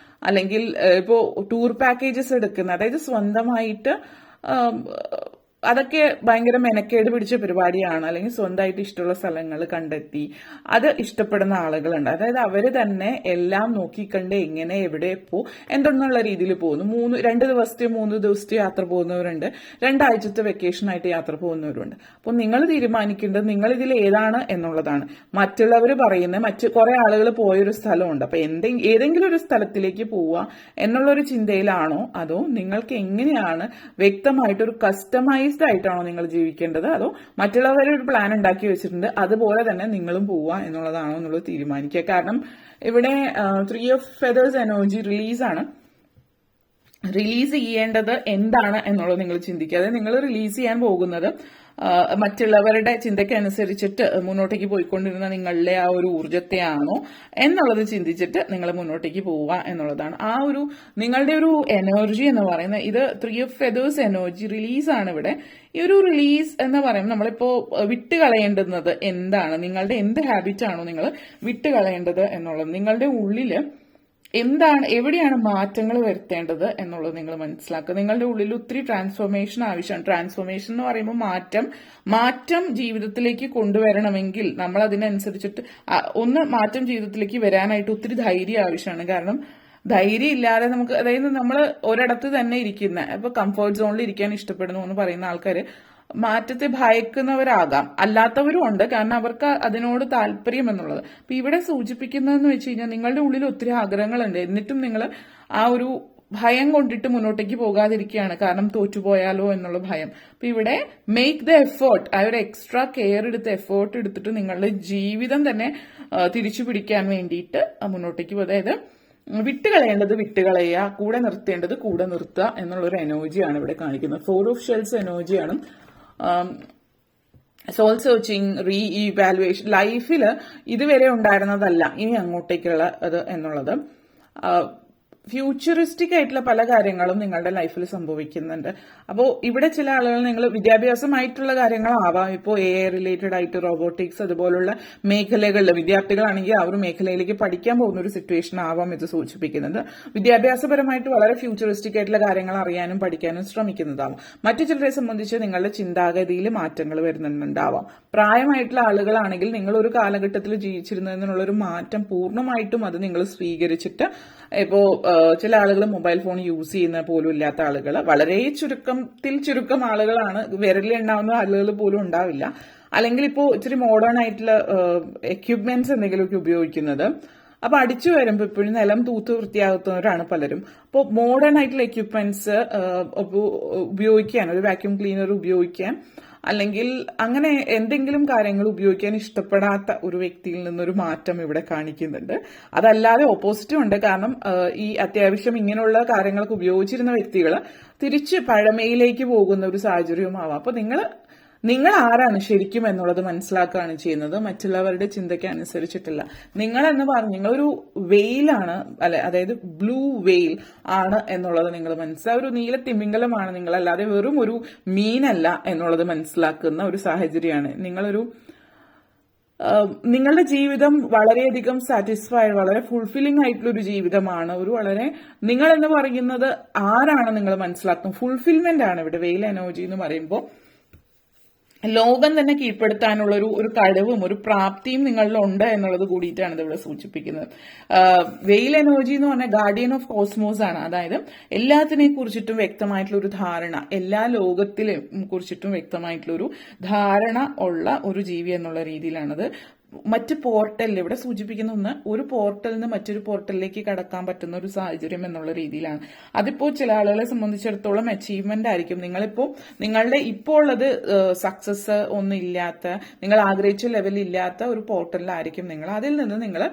അല്ലെങ്കിൽ ഇപ്പോൾ ടൂർ പാക്കേജസ് എടുക്കുന്ന, അതായത് സ്വന്തമായിട്ട് അതൊക്കെ ഭയങ്കര മെനക്കേട് പിടിച്ച പരിപാടിയാണ്. അല്ലെങ്കിൽ സ്വന്തമായിട്ട് ഇഷ്ടമുള്ള സ്ഥലങ്ങൾ കണ്ടെത്തി അത് ഇഷ്ടപ്പെടുന്ന ആളുകളുണ്ട്. അതായത് അവര് തന്നെ എല്ലാം നോക്കിക്കണ്ട് എങ്ങനെ എവിടെ പോ എന്തെന്നുള്ള രീതിയിൽ പോകുന്നു. 2 ദിവസത്തെയോ 3 ദിവസത്തെയോ യാത്ര പോകുന്നവരുണ്ട്, 2 ആഴ്ചത്തെ വെക്കേഷനായിട്ട് യാത്ര പോകുന്നവരുണ്ട്. അപ്പോൾ നിങ്ങൾ തീരുമാനിക്കേണ്ടത് നിങ്ങൾ ഇതിൽ ഏതാണ് എന്നുള്ളതാണ്. മറ്റുള്ളവർ പറയുന്ന കുറെ ആളുകൾ പോയൊരു സ്ഥലമുണ്ട്, അപ്പൊ ഏതെങ്കിലും ഒരു സ്ഥലത്തിലേക്ക് പോവുക എന്നുള്ളൊരു ചിന്തയിലാണോ, അതോ നിങ്ങൾക്ക് എങ്ങനെയാണ് വ്യക്തമായിട്ടൊരു കസ്റ്റമൈസ്ഡ് ആയിട്ടാണോ നിങ്ങൾ ജീവിക്കേണ്ടത്, അതോ മറ്റുള്ളവരുടെ ഒരു പ്ലാൻ ഉണ്ടാക്കി വെച്ചിട്ടുണ്ട് അതുപോലെ തന്നെ നിങ്ങളും പോവുക എന്നുള്ളതാണോ എന്നുള്ളത് തീരുമാനിക്കുക. കാരണം ഇവിടെ 3 of Feathers എനർജി റിലീസാണ്. റിലീസ് ചെയ്യേണ്ടത് എന്താണ് എന്നുള്ളത് നിങ്ങൾ ചിന്തിക്കുക. അതായത് നിങ്ങൾ റിലീസ് ചെയ്യാൻ പോകുന്നത് മറ്റുള്ളവരുടെ ചിന്തയ്ക്കനുസരിച്ചിട്ട് മുന്നോട്ടേക്ക് പോയിക്കൊണ്ടിരുന്ന നിങ്ങളുടെ ആ ഒരു ഊർജത്തെയാണോ എന്നുള്ളത് ചിന്തിച്ചിട്ട് നിങ്ങൾ മുന്നോട്ടേക്ക് പോവുക എന്നുള്ളതാണ്. ആ ഒരു നിങ്ങളുടെ ഒരു എനർജി എന്ന് പറയുന്നത് ഇത് 3 of Feathers എനർജി റിലീസാണ് ഇവിടെ. ഈ ഒരു റിലീസ് എന്ന് പറയുമ്പോൾ നമ്മളിപ്പോ വിട്ടുകളയേണ്ടുന്നത് എന്താണ്, നിങ്ങളുടെ എന്ത് ഹാബിറ്റാണോ നിങ്ങൾ വിട്ടുകളയേണ്ടത് എന്നുള്ളത്, നിങ്ങളുടെ ഉള്ളില് എന്താണ്, എവിടെയാണ് മാറ്റങ്ങൾ വരുത്തേണ്ടത് എന്നുള്ളത് നിങ്ങൾ മനസ്സിലാക്കുക. നിങ്ങളുടെ ഉള്ളിൽ ഒത്തിരി ട്രാൻസ്ഫോർമേഷൻ ആവശ്യമാണ്. ട്രാൻസ്ഫോർമേഷൻ എന്ന് പറയുമ്പോൾ മാറ്റം ജീവിതത്തിലേക്ക് കൊണ്ടുവരണമെങ്കിൽ നമ്മൾ അതിനനുസരിച്ചിട്ട് മാറ്റം ജീവിതത്തിലേക്ക് വരാനായിട്ട് ഒത്തിരി ധൈര്യം ആവശ്യമാണ്. കാരണം ധൈര്യം ഇല്ലാതെ നമുക്ക്, അതായത് നമ്മൾ ഒരിടത്ത് തന്നെ ഇരിക്കുന്ന, ഇപ്പൊ കംഫർട്ട് സോണിൽ ഇരിക്കാൻ ഇഷ്ടപ്പെടുന്നു എന്ന് പറയുന്ന ആൾക്കാർ മാറ്റത്തെ ഭയക്കുന്നവരാകാം, അല്ലാത്തവരും ഉണ്ട്. കാരണം അവർക്ക് അതിനോട് താല്പര്യം എന്നുള്ളത്. അപ്പൊ ഇവിടെ സൂചിപ്പിക്കുന്നതെന്ന് വെച്ച് കഴിഞ്ഞാൽ നിങ്ങളുടെ ഉള്ളിൽ ഒത്തിരി ആഗ്രഹങ്ങളുണ്ട്, എന്നിട്ടും നിങ്ങൾ ആ ഒരു ഭയം കൊണ്ടിട്ട് മുന്നോട്ടേക്ക് പോകാതിരിക്കുകയാണ്. കാരണം തോറ്റുപോയാലോ എന്നുള്ള ഭയം. അപ്പൊ ഇവിടെ മേക്ക് ദ എഫേർട്ട്, ആ ഒരു എക്സ്ട്രാ കെയർ എഫേർട്ട് എടുത്തിട്ട് നിങ്ങളുടെ ജീവിതം തന്നെ തിരിച്ചു പിടിക്കാൻ വേണ്ടിയിട്ട് മുന്നോട്ടേക്ക് പോകും. അതായത് വിട്ടുകളയേണ്ടത് വിട്ടുകളയുക, കൂടെ നിർത്തേണ്ടത് കൂടെ നിർത്തുക എന്നുള്ളൊരു എനർജിയാണ് ഇവിടെ കാണിക്കുന്നത്. 4 of Shells എനർജിയാണ്. സോൾ സെർച്ചിങ്, റീ ഇവാലുവേഷൻ, ലൈഫിൽ ഇതുവരെ ഉണ്ടായിരുന്നതല്ല ഇനി അങ്ങോട്ടേക്കുള്ള അത് എന്നുള്ളത്. ഫ്യൂച്ചറിസ്റ്റിക് ആയിട്ടുള്ള പല കാര്യങ്ങളും നിങ്ങളുടെ ലൈഫിൽ സംഭവിക്കുന്നുണ്ട്. അപ്പോൾ ഇവിടെ ചില ആളുകൾ നിങ്ങൾ വിദ്യാഭ്യാസമായിട്ടുള്ള കാര്യങ്ങളാവാം, ഇപ്പോൾ AI റിലേറ്റഡ് ആയിട്ട് റോബോട്ടിക്സ് അതുപോലുള്ള മേഖലകളിൽ വിദ്യാർത്ഥികളാണെങ്കിൽ ആ ഒരു മേഖലയിലേക്ക് പഠിക്കാൻ പോകുന്ന ഒരു സിറ്റുവേഷൻ ആവാം ഇത് സൂചിപ്പിക്കുന്നുണ്ട്. വിദ്യാഭ്യാസപരമായിട്ട് വളരെ ഫ്യൂച്ചറിസ്റ്റിക് ആയിട്ടുള്ള കാര്യങ്ങൾ അറിയാനും പഠിക്കാനും ശ്രമിക്കുന്നതാവാം. മറ്റു ചിലരെ സംബന്ധിച്ച് നിങ്ങളുടെ ചിന്താഗതിയിൽ മാറ്റങ്ങൾ വരുന്നുണ്ടാവാം. പ്രായമായിട്ടുള്ള ആളുകളാണെങ്കിൽ നിങ്ങൾ ഒരു കാലഘട്ടത്തിൽ ജീവിച്ചിരുന്നതിനുള്ളൊരു മാറ്റം പൂർണ്ണമായിട്ടും അത് നിങ്ങൾ സ്വീകരിച്ചിട്ട്, ഇപ്പോ ചില ആളുകൾ മൊബൈൽ ഫോൺ യൂസ് ചെയ്യുന്ന പോലും ഇല്ലാത്ത ആളുകൾ, വളരെ ചുരുക്കം ആളുകളാണ്, വിരലിലുണ്ടാവുന്ന ആളുകൾ പോലും ഉണ്ടാവില്ല. അല്ലെങ്കിൽ ഇപ്പോൾ ഇച്ചിരി മോഡേൺ ആയിട്ടുള്ള എക്യുപ്മെന്റ്സ് എന്തെങ്കിലുമൊക്കെ ഉപയോഗിക്കുന്നത്. അപ്പൊ അടിച്ചു വരുമ്പോൾ ഇപ്പോഴും നിലം തൂത്ത് വൃത്തിയാകുന്നവരാണ് പലരും. അപ്പോൾ മോഡേൺ ആയിട്ടുള്ള എക്യുപ്മെന്റ്സ് ഉപയോഗിക്കാൻ, ഒരു വാക്യൂം ക്ലീനർ ഉപയോഗിക്കാൻ, അല്ലെങ്കിൽ അങ്ങനെ എന്തെങ്കിലും കാര്യങ്ങൾ ഉപയോഗിക്കാൻ ഇഷ്ടപ്പെടാത്ത ഒരു വ്യക്തിയിൽ നിന്നൊരു മാറ്റം ഇവിടെ കാണിക്കുന്നുണ്ട്. അതല്ലാതെ ഓപ്പോസിറ്റും ഉണ്ട്. കാരണം ഈ അത്യാവശ്യം ഇങ്ങനെയുള്ള കാര്യങ്ങളൊക്കെ ഉപയോഗിച്ചിരുന്ന വ്യക്തികൾ തിരിച്ച് പഴമയിലേക്ക് പോകുന്ന ഒരു സാഹചര്യവുമാവാം. അപ്പൊ നിങ്ങൾ ആരാണ് ശരിക്കും എന്നുള്ളത് മനസ്സിലാക്കുകയാണ് ചെയ്യുന്നത്, മറ്റുള്ളവരുടെ ചിന്തയ്ക്ക് അനുസരിച്ചിട്ടില്ല. നിങ്ങളെന്ന് പറഞ്ഞ് നിങ്ങളൊരു വെയിലാണ്, അതായത് ബ്ലൂ വെയിൽ ആണ് എന്നുള്ളത് നിങ്ങൾ മനസ്സിലാക്കുക. ഒരു നീല തിമിംഗലമാണ് നിങ്ങൾ, അല്ലാതെ വെറും ഒരു മീനല്ല എന്നുള്ളത് മനസ്സിലാക്കുന്ന ഒരു സാഹചര്യമാണ്. നിങ്ങളുടെ ജീവിതം വളരെയധികം സാറ്റിസ്ഫൈഡ്, വളരെ ഫുൾഫില്ലിംഗ് ആയിട്ടുള്ള ഒരു ജീവിതമാണ്. നിങ്ങൾ എന്ന് പറയുന്നത് ആരാണ് നിങ്ങൾ മനസ്സിലാക്കും. ഫുൾഫിൽമെന്റ് ആണ് ഇവിടെ വെയിൽ എനർജി എന്ന് പറയുമ്പോൾ. ലോകം തന്നെ കീഴ്പ്പെടുത്താനുള്ള ഒരു കഴിവും ഒരു പ്രാപ്തിയും നിങ്ങളിലുണ്ട് എന്നുള്ളത് കൂടിയിട്ടാണ് ഇത് ഇവിടെ സൂചിപ്പിക്കുന്നത്. വെയിൽ എനർജി എന്ന് പറഞ്ഞാൽ ഗാർഡിയൻ ഓഫ് കോസ്മോസ് ആണ്. അതായത് എല്ലാത്തിനെ കുറിച്ചിട്ടും വ്യക്തമായിട്ടുള്ള ഒരു ധാരണ, എല്ലാ ലോകത്തിലെ കുറിച്ചിട്ടും വ്യക്തമായിട്ടുള്ള ഒരു ധാരണ ഉള്ള ഒരു ജീവി എന്നുള്ള രീതിയിലാണത്. മറ്റ് പോർട്ടലിൽ ഇവിടെ സൂചിപ്പിക്കുന്ന ഒരു പോർട്ടലിൽ നിന്ന് മറ്റൊരു പോർട്ടലിലേക്ക് കടക്കാൻ പറ്റുന്ന ഒരു സാഹചര്യം എന്നുള്ള രീതിയിലാണ്. അതിപ്പോ ചില ആളുകളെ സംബന്ധിച്ചിടത്തോളം അച്ചീവ്മെന്റ് ആയിരിക്കും. നിങ്ങളുടെ ഇപ്പോൾ ഉള്ളത് സക്സസ് ഒന്നും ഇല്ലാത്ത, നിങ്ങൾ ആഗ്രഹിച്ച ലെവലിൽ ഇല്ലാത്ത ഒരു പോർട്ടലിലായിരിക്കും നിങ്ങൾ. അതിൽ നിന്ന് നിങ്ങൾ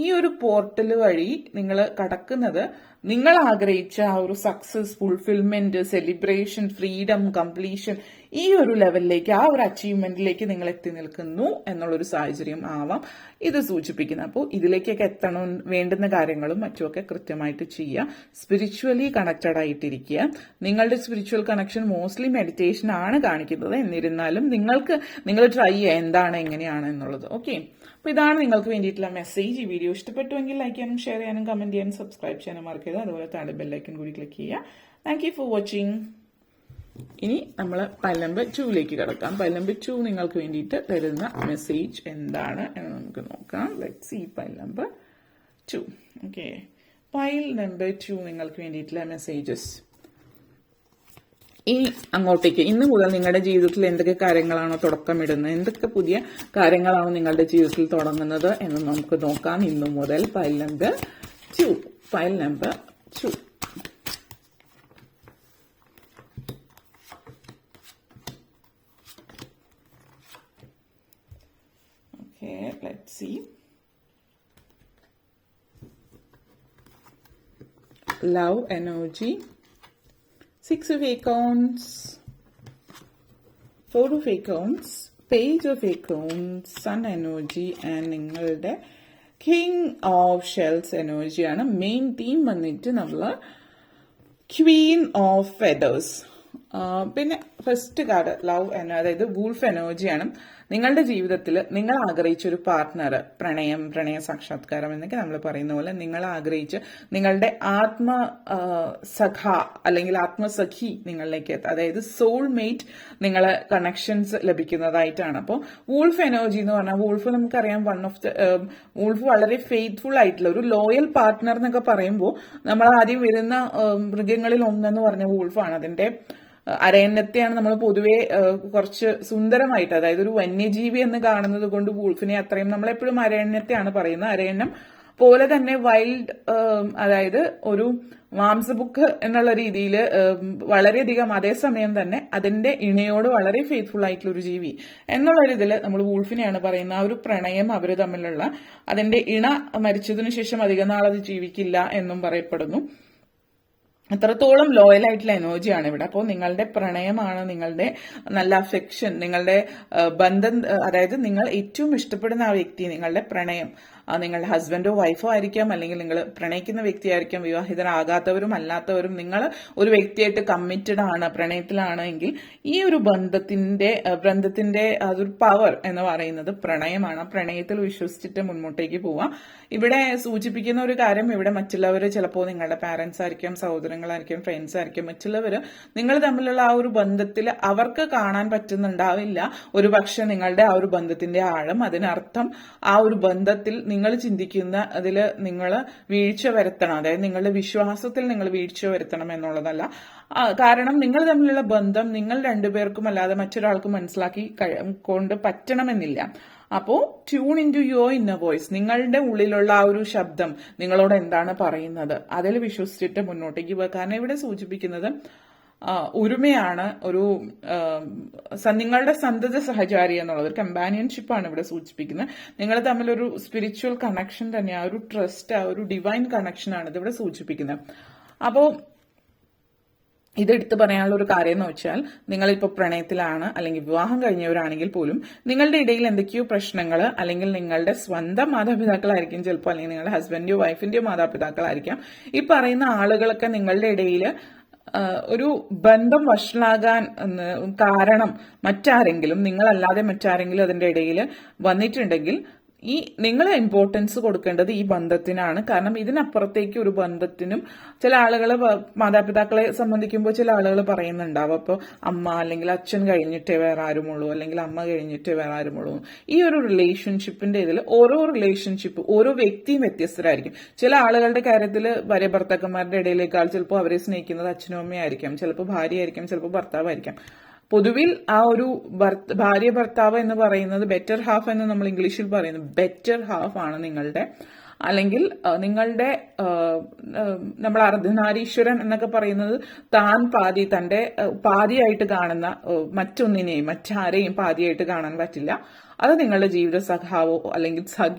ഈ ഒരു പോർട്ടൽ വഴി നിങ്ങൾ കടക്കുന്നത് നിങ്ങൾ ആഗ്രഹിച്ച ആ ഒരു success, fulfilment, celebration, freedom, completion, ഈ ഒരു ലെവലിലേക്ക്, ആ ഒരു അച്ചീവ്മെന്റിലേക്ക് നിങ്ങൾ എത്തി നിൽക്കുന്നു എന്നുള്ളൊരു സാഹചര്യം ആവാം ഇത് സൂചിപ്പിക്കുന്നത്. അപ്പോൾ ഇതിലേക്കൊക്കെ എത്തണം, വേണ്ടുന്ന കാര്യങ്ങളും മറ്റുമൊക്കെ കൃത്യമായിട്ട് ചെയ്യുക. സ്പിരിച്വലി കണക്റ്റഡ് ആയിട്ടിരിക്കുക. നിങ്ങളുടെ സ്പിരിച്വൽ കണക്ഷൻ മോസ്റ്റ്ലി മെഡിറ്റേഷൻ ആണ് കാണിക്കുന്നത്. എന്നിരുന്നാലും നിങ്ങൾ ട്രൈ ചെയ്യുക എന്താണ്, എങ്ങനെയാണ് എന്നുള്ളത്. ഓക്കെ, അപ്പോൾ ഇതാണ് നിങ്ങൾക്ക് വേണ്ടിയിട്ടുള്ള മെസ്സേജ്. ഈ വീഡിയോ ഇഷ്ടപ്പെട്ടുവെങ്കിൽ ലൈക്ക് ചെയ്യാനും ഷെയർ ചെയ്യാനും കമന്റ് ചെയ്യാനും സബ്സ്ക്രൈബ് ചെയ്യാനും മറക്കരുത്. അതുപോലെ താഴെ ബെല്ലൈക്കൺ കൂടി ക്ലിക്ക് ചെയ്യുക. Thank you for watching. ഇനി നമ്മൾ പൈൽ നമ്പർ 2ലേക്ക് കിടക്കാം. പൈൽ നമ്പർ 2 നിങ്ങൾക്ക് വേണ്ടിയിട്ട് തരുന്ന മെസ്സേജ് എന്താണ് എന്ന് നമുക്ക് നോക്കാം. Let's see pile number 2. Okay, pile number 2 നിങ്ങൾക്ക് വേണ്ടിയിട്ടുള്ള മെസ്സേജസ്. ഇനി അങ്ങോട്ടേക്ക് ഇന്ന് മുതൽ നിങ്ങളുടെ ജീവിതത്തിൽ എന്തൊക്കെ കാര്യങ്ങളാണോ തുടക്കമിടുന്നത്, എന്തൊക്കെ പുതിയ കാര്യങ്ങളാണോ നിങ്ങളുടെ ജീവിതത്തിൽ തുടങ്ങുന്നത് എന്ന് നമുക്ക് നോക്കാം. ഇന്നു മുതൽ pile number 2. Pile number 2. Okay, let's see. Love energy. 6 of Acorns, 4 of Acorns, Page of Acorns, Sun energy and നിങ്ങളുടെ King of Shells energy ആണ്. മെയിൻ തീം വന്നിട്ട് നമ്മൾ Queen of Feathers. പിന്നെ ഫസ്റ്റ് കാർഡ് ലവ്, അതായത് wolf എനർജിയാണ്. നിങ്ങളുടെ ജീവിതത്തിൽ നിങ്ങൾ ആഗ്രഹിച്ച ഒരു പാർട്ട്ണർ, പ്രണയ സാക്ഷാത്കാരം എന്നൊക്കെ നമ്മൾ പറയുന്ന പോലെ നിങ്ങൾ ആഗ്രഹിച്ച് നിങ്ങളുടെ ആത്മസഖ അല്ലെങ്കിൽ ആത്മസഖി നിങ്ങളിലേക്ക് എത്താം. അതായത് സോൾമേറ്റ് നിങ്ങളെ കണക്ഷൻസ് ലഭിക്കുന്നതായിട്ടാണ്. അപ്പോൾ വൂൾഫ് എനർജി എന്ന് പറഞ്ഞാൽ, വൂൾഫ് നമുക്കറിയാം വൂൾഫ് വളരെ ഫെയ്ത്ത്ഫുൾ ആയിട്ടുള്ള ഒരു ലോയൽ പാർട്ട്ണർ എന്നൊക്കെ പറയുമ്പോൾ നമ്മൾ ആദ്യം വരുന്ന മൃഗങ്ങളിൽ ഒന്നെന്ന് പറഞ്ഞ വൂൾഫാണ്. അതിന്റെ അരയന്നത്തെയാണ് നമ്മൾ പൊതുവെ കുറച്ച് സുന്ദരമായിട്ട്, അതായത് ഒരു വന്യജീവി എന്ന് കാണുന്നത് കൊണ്ട് വൂൾഫിനെ അത്രയും നമ്മളെപ്പോഴും അരയന്നത്തെയാണ് പറയുന്നത്. അരയന്നം പോലെ തന്നെ വൈൽഡ്, അതായത് ഒരു മാംസബുക്ക് എന്നുള്ള രീതിയിൽ വളരെയധികം, അതേസമയം തന്നെ അതിന്റെ ഇണയോട് വളരെ ഫെയ്ത്ത്ഫുൾ ആയിട്ടുള്ള ഒരു ജീവി എന്നുള്ളൊരു ഇതിൽ നമ്മൾ വൂൾഫിനെയാണ് പറയുന്നത്. ആ ഒരു പ്രണയം അവർ തമ്മിലുള്ള, അതിന്റെ ഇണ മരിച്ചതിനു ശേഷം അധികം നാളത് ജീവിക്കില്ല എന്നും പറയപ്പെടുന്നു. അത്രത്തോളം ലോയൽ ആയിട്ടുള്ള എനർജിയാണ് ഇവിടെ. അപ്പോൾ നിങ്ങളുടെ പ്രണയമാണ്, നിങ്ങളുടെ നല്ല അഫെക്ഷൻ, നിങ്ങളുടെ ബന്ധം, അതായത് നിങ്ങൾ ഏറ്റവും ഇഷ്ടപ്പെടുന്ന ആ വ്യക്തി, നിങ്ങളുടെ പ്രണയം, നിങ്ങളുടെ ഹസ്ബൻഡോ വൈഫോ ആയിരിക്കാം, അല്ലെങ്കിൽ നിങ്ങൾ പ്രണയിക്കുന്ന വ്യക്തിയായിരിക്കാം, വിവാഹിതരാകാത്തവരും അല്ലാത്തവരും. നിങ്ങൾ ഒരു വ്യക്തിയായിട്ട് കമ്മിറ്റഡ് ആണ്, പ്രണയത്തിലാണ് എങ്കിൽ ഈ ഒരു ബന്ധത്തിന്റെ അതൊരു പവർ എന്ന് പറയുന്നത് പ്രണയമാണ്. പ്രണയത്തിൽ വിശ്വസിച്ചിട്ട് മുന്നോട്ടേക്ക് പോവാം. ഇവിടെ സൂചിപ്പിക്കുന്ന ഒരു കാര്യം, ഇവിടെ മറ്റുള്ളവർ ചിലപ്പോൾ നിങ്ങളുടെ പാരന്റ്സ് ആയിരിക്കാം, സഹോദരങ്ങളായിരിക്കാം, ഫ്രണ്ട്സ് ആയിരിക്കും, മറ്റുള്ളവർ നിങ്ങൾ തമ്മിലുള്ള ആ ഒരു ബന്ധത്തിൽ അവർക്ക് കാണാൻ പറ്റുന്നുണ്ടാവില്ല ഒരു പക്ഷെ നിങ്ങളുടെ ആ ഒരു ബന്ധത്തിന്റെ ആഴം. അതിനർത്ഥം ആ ഒരു ബന്ധത്തിൽ നിങ്ങൾ ചിന്തിക്കുന്ന അതിൽ നിങ്ങൾ വീഴ്ച വരുത്തണം, അതായത് നിങ്ങളുടെ വിശ്വാസത്തിൽ നിങ്ങൾ വീഴ്ച വരുത്തണം എന്നുള്ളതല്ല. കാരണം നിങ്ങൾ തമ്മിലുള്ള ബന്ധം നിങ്ങൾ രണ്ടുപേർക്കും അല്ലാതെ മറ്റൊരാൾക്ക് മനസ്സിലാക്കി കൊണ്ട് പറ്റണമെന്നില്ല. അപ്പോൾ tune in to your inner voice, നിങ്ങളുടെ ഉള്ളിലുള്ള ആ ഒരു ശബ്ദം നിങ്ങളോട് എന്താണ് പറയുന്നത് അതിൽ വിശ്വസിച്ചിട്ട് മുന്നോട്ടേക്ക് പോകുക. കാരണം ഇവിടെ സൂചിപ്പിക്കുന്നത് ഒരുമയാണ്, ഒരു നിങ്ങളുടെ സന്തത സഹചാരി എന്നുള്ളത് ഒരു കമ്പാനിയൻഷിപ്പാണ് ഇവിടെ സൂചിപ്പിക്കുന്നത്. നിങ്ങൾ തമ്മിലൊരു സ്പിരിച്വൽ കണക്ഷൻ തന്നെ, ആ ഒരു ട്രസ്റ്റ്, ആ ഒരു ഡിവൈൻ കണക്ഷൻ ആണ് ഇതിവിടെ സൂചിപ്പിക്കുന്നത്. അപ്പോൾ ഇതെടുത്ത് പറയാനുള്ള ഒരു കാര്യം എന്ന് വെച്ചാൽ, നിങ്ങളിപ്പോൾ പ്രണയത്തിലാണ് അല്ലെങ്കിൽ വിവാഹം കഴിഞ്ഞവരാണെങ്കിൽ പോലും നിങ്ങളുടെ ഇടയിൽ എന്തൊക്കെയോ പ്രശ്നങ്ങൾ, അല്ലെങ്കിൽ നിങ്ങളുടെ സ്വന്തം മാതാപിതാക്കളായിരിക്കും ചിലപ്പോൾ, അല്ലെങ്കിൽ നിങ്ങളുടെ ഹസ്ബൻഡിന്റെയോ വൈഫിന്റെയോ മാതാപിതാക്കളായിരിക്കാം. ഈ പറയുന്ന ആളുകളൊക്കെ നിങ്ങളുടെ ഇടയിൽ ഒരു ബന്ധം വഷളാകാൻ കാരണം മറ്റാരെങ്കിലും, നിങ്ങളല്ലാതെ മറ്റാരെങ്കിലും അതിന്റെ ഇടയിൽ വന്നിട്ടുണ്ടെങ്കിൽ നിങ്ങൾ ഇമ്പോർട്ടൻസ് കൊടുക്കേണ്ടത് ഈ ബന്ധത്തിനാണ്. കാരണം ഇതിനപ്പുറത്തേക്ക് ഒരു ബന്ധത്തിനും ചില ആളുകൾ, മാതാപിതാക്കളെ സംബന്ധിക്കുമ്പോൾ ചില ആളുകൾ പറയുന്നുണ്ടാവും, അപ്പോൾ അമ്മ അല്ലെങ്കിൽ അച്ഛൻ കഴിഞ്ഞിട്ടേ വേറെ ആരുമുള്ളൂ, അല്ലെങ്കിൽ അമ്മ കഴിഞ്ഞിട്ടേ വേറെ ആരുമുള്ളൂ. ഈ ഒരു റിലേഷൻഷിപ്പിന്റെ ഇതിൽ ഓരോ റിലേഷൻഷിപ്പ്, ഓരോ വ്യക്തിയും വ്യത്യസ്തരായിരിക്കും. ചില ആളുകളുടെ കാര്യത്തിൽ ഭാര്യ ഭർത്താക്കന്മാരുടെ ഇടയിലേക്കാൾ ചിലപ്പോൾ അവരെ സ്നേഹിക്കുന്നത് അച്ഛനും അമ്മയായിരിക്കാം, ചിലപ്പോൾ ഭാര്യയായിരിക്കാം, ചിലപ്പോൾ ഭർത്താവായിരിക്കാം. പൊതുവിൽ ആ ഒരു ഭാര്യ ഭർത്താവ് എന്ന് പറയുന്നത് ബെറ്റർ ഹാഫ് എന്ന് നമ്മൾ ഇംഗ്ലീഷിൽ പറയുന്നത് ബെറ്റർ ഹാഫ് ആണ് നിങ്ങളുടെ, അല്ലെങ്കിൽ നിങ്ങളുടെ നമ്മൾ അർദ്ധനാരീശ്വരൻ എന്നൊക്കെ പറയുന്നത് താൻ പാതി, തന്റെ പാതിയായിട്ട് കാണുന്ന മറ്റൊന്നിനെയും മറ്റാരെയും പാതിയായിട്ട് കാണാൻ പറ്റില്ല. അത് നിങ്ങളുടെ ജീവിത സഖാവോ അല്ലെങ്കിൽ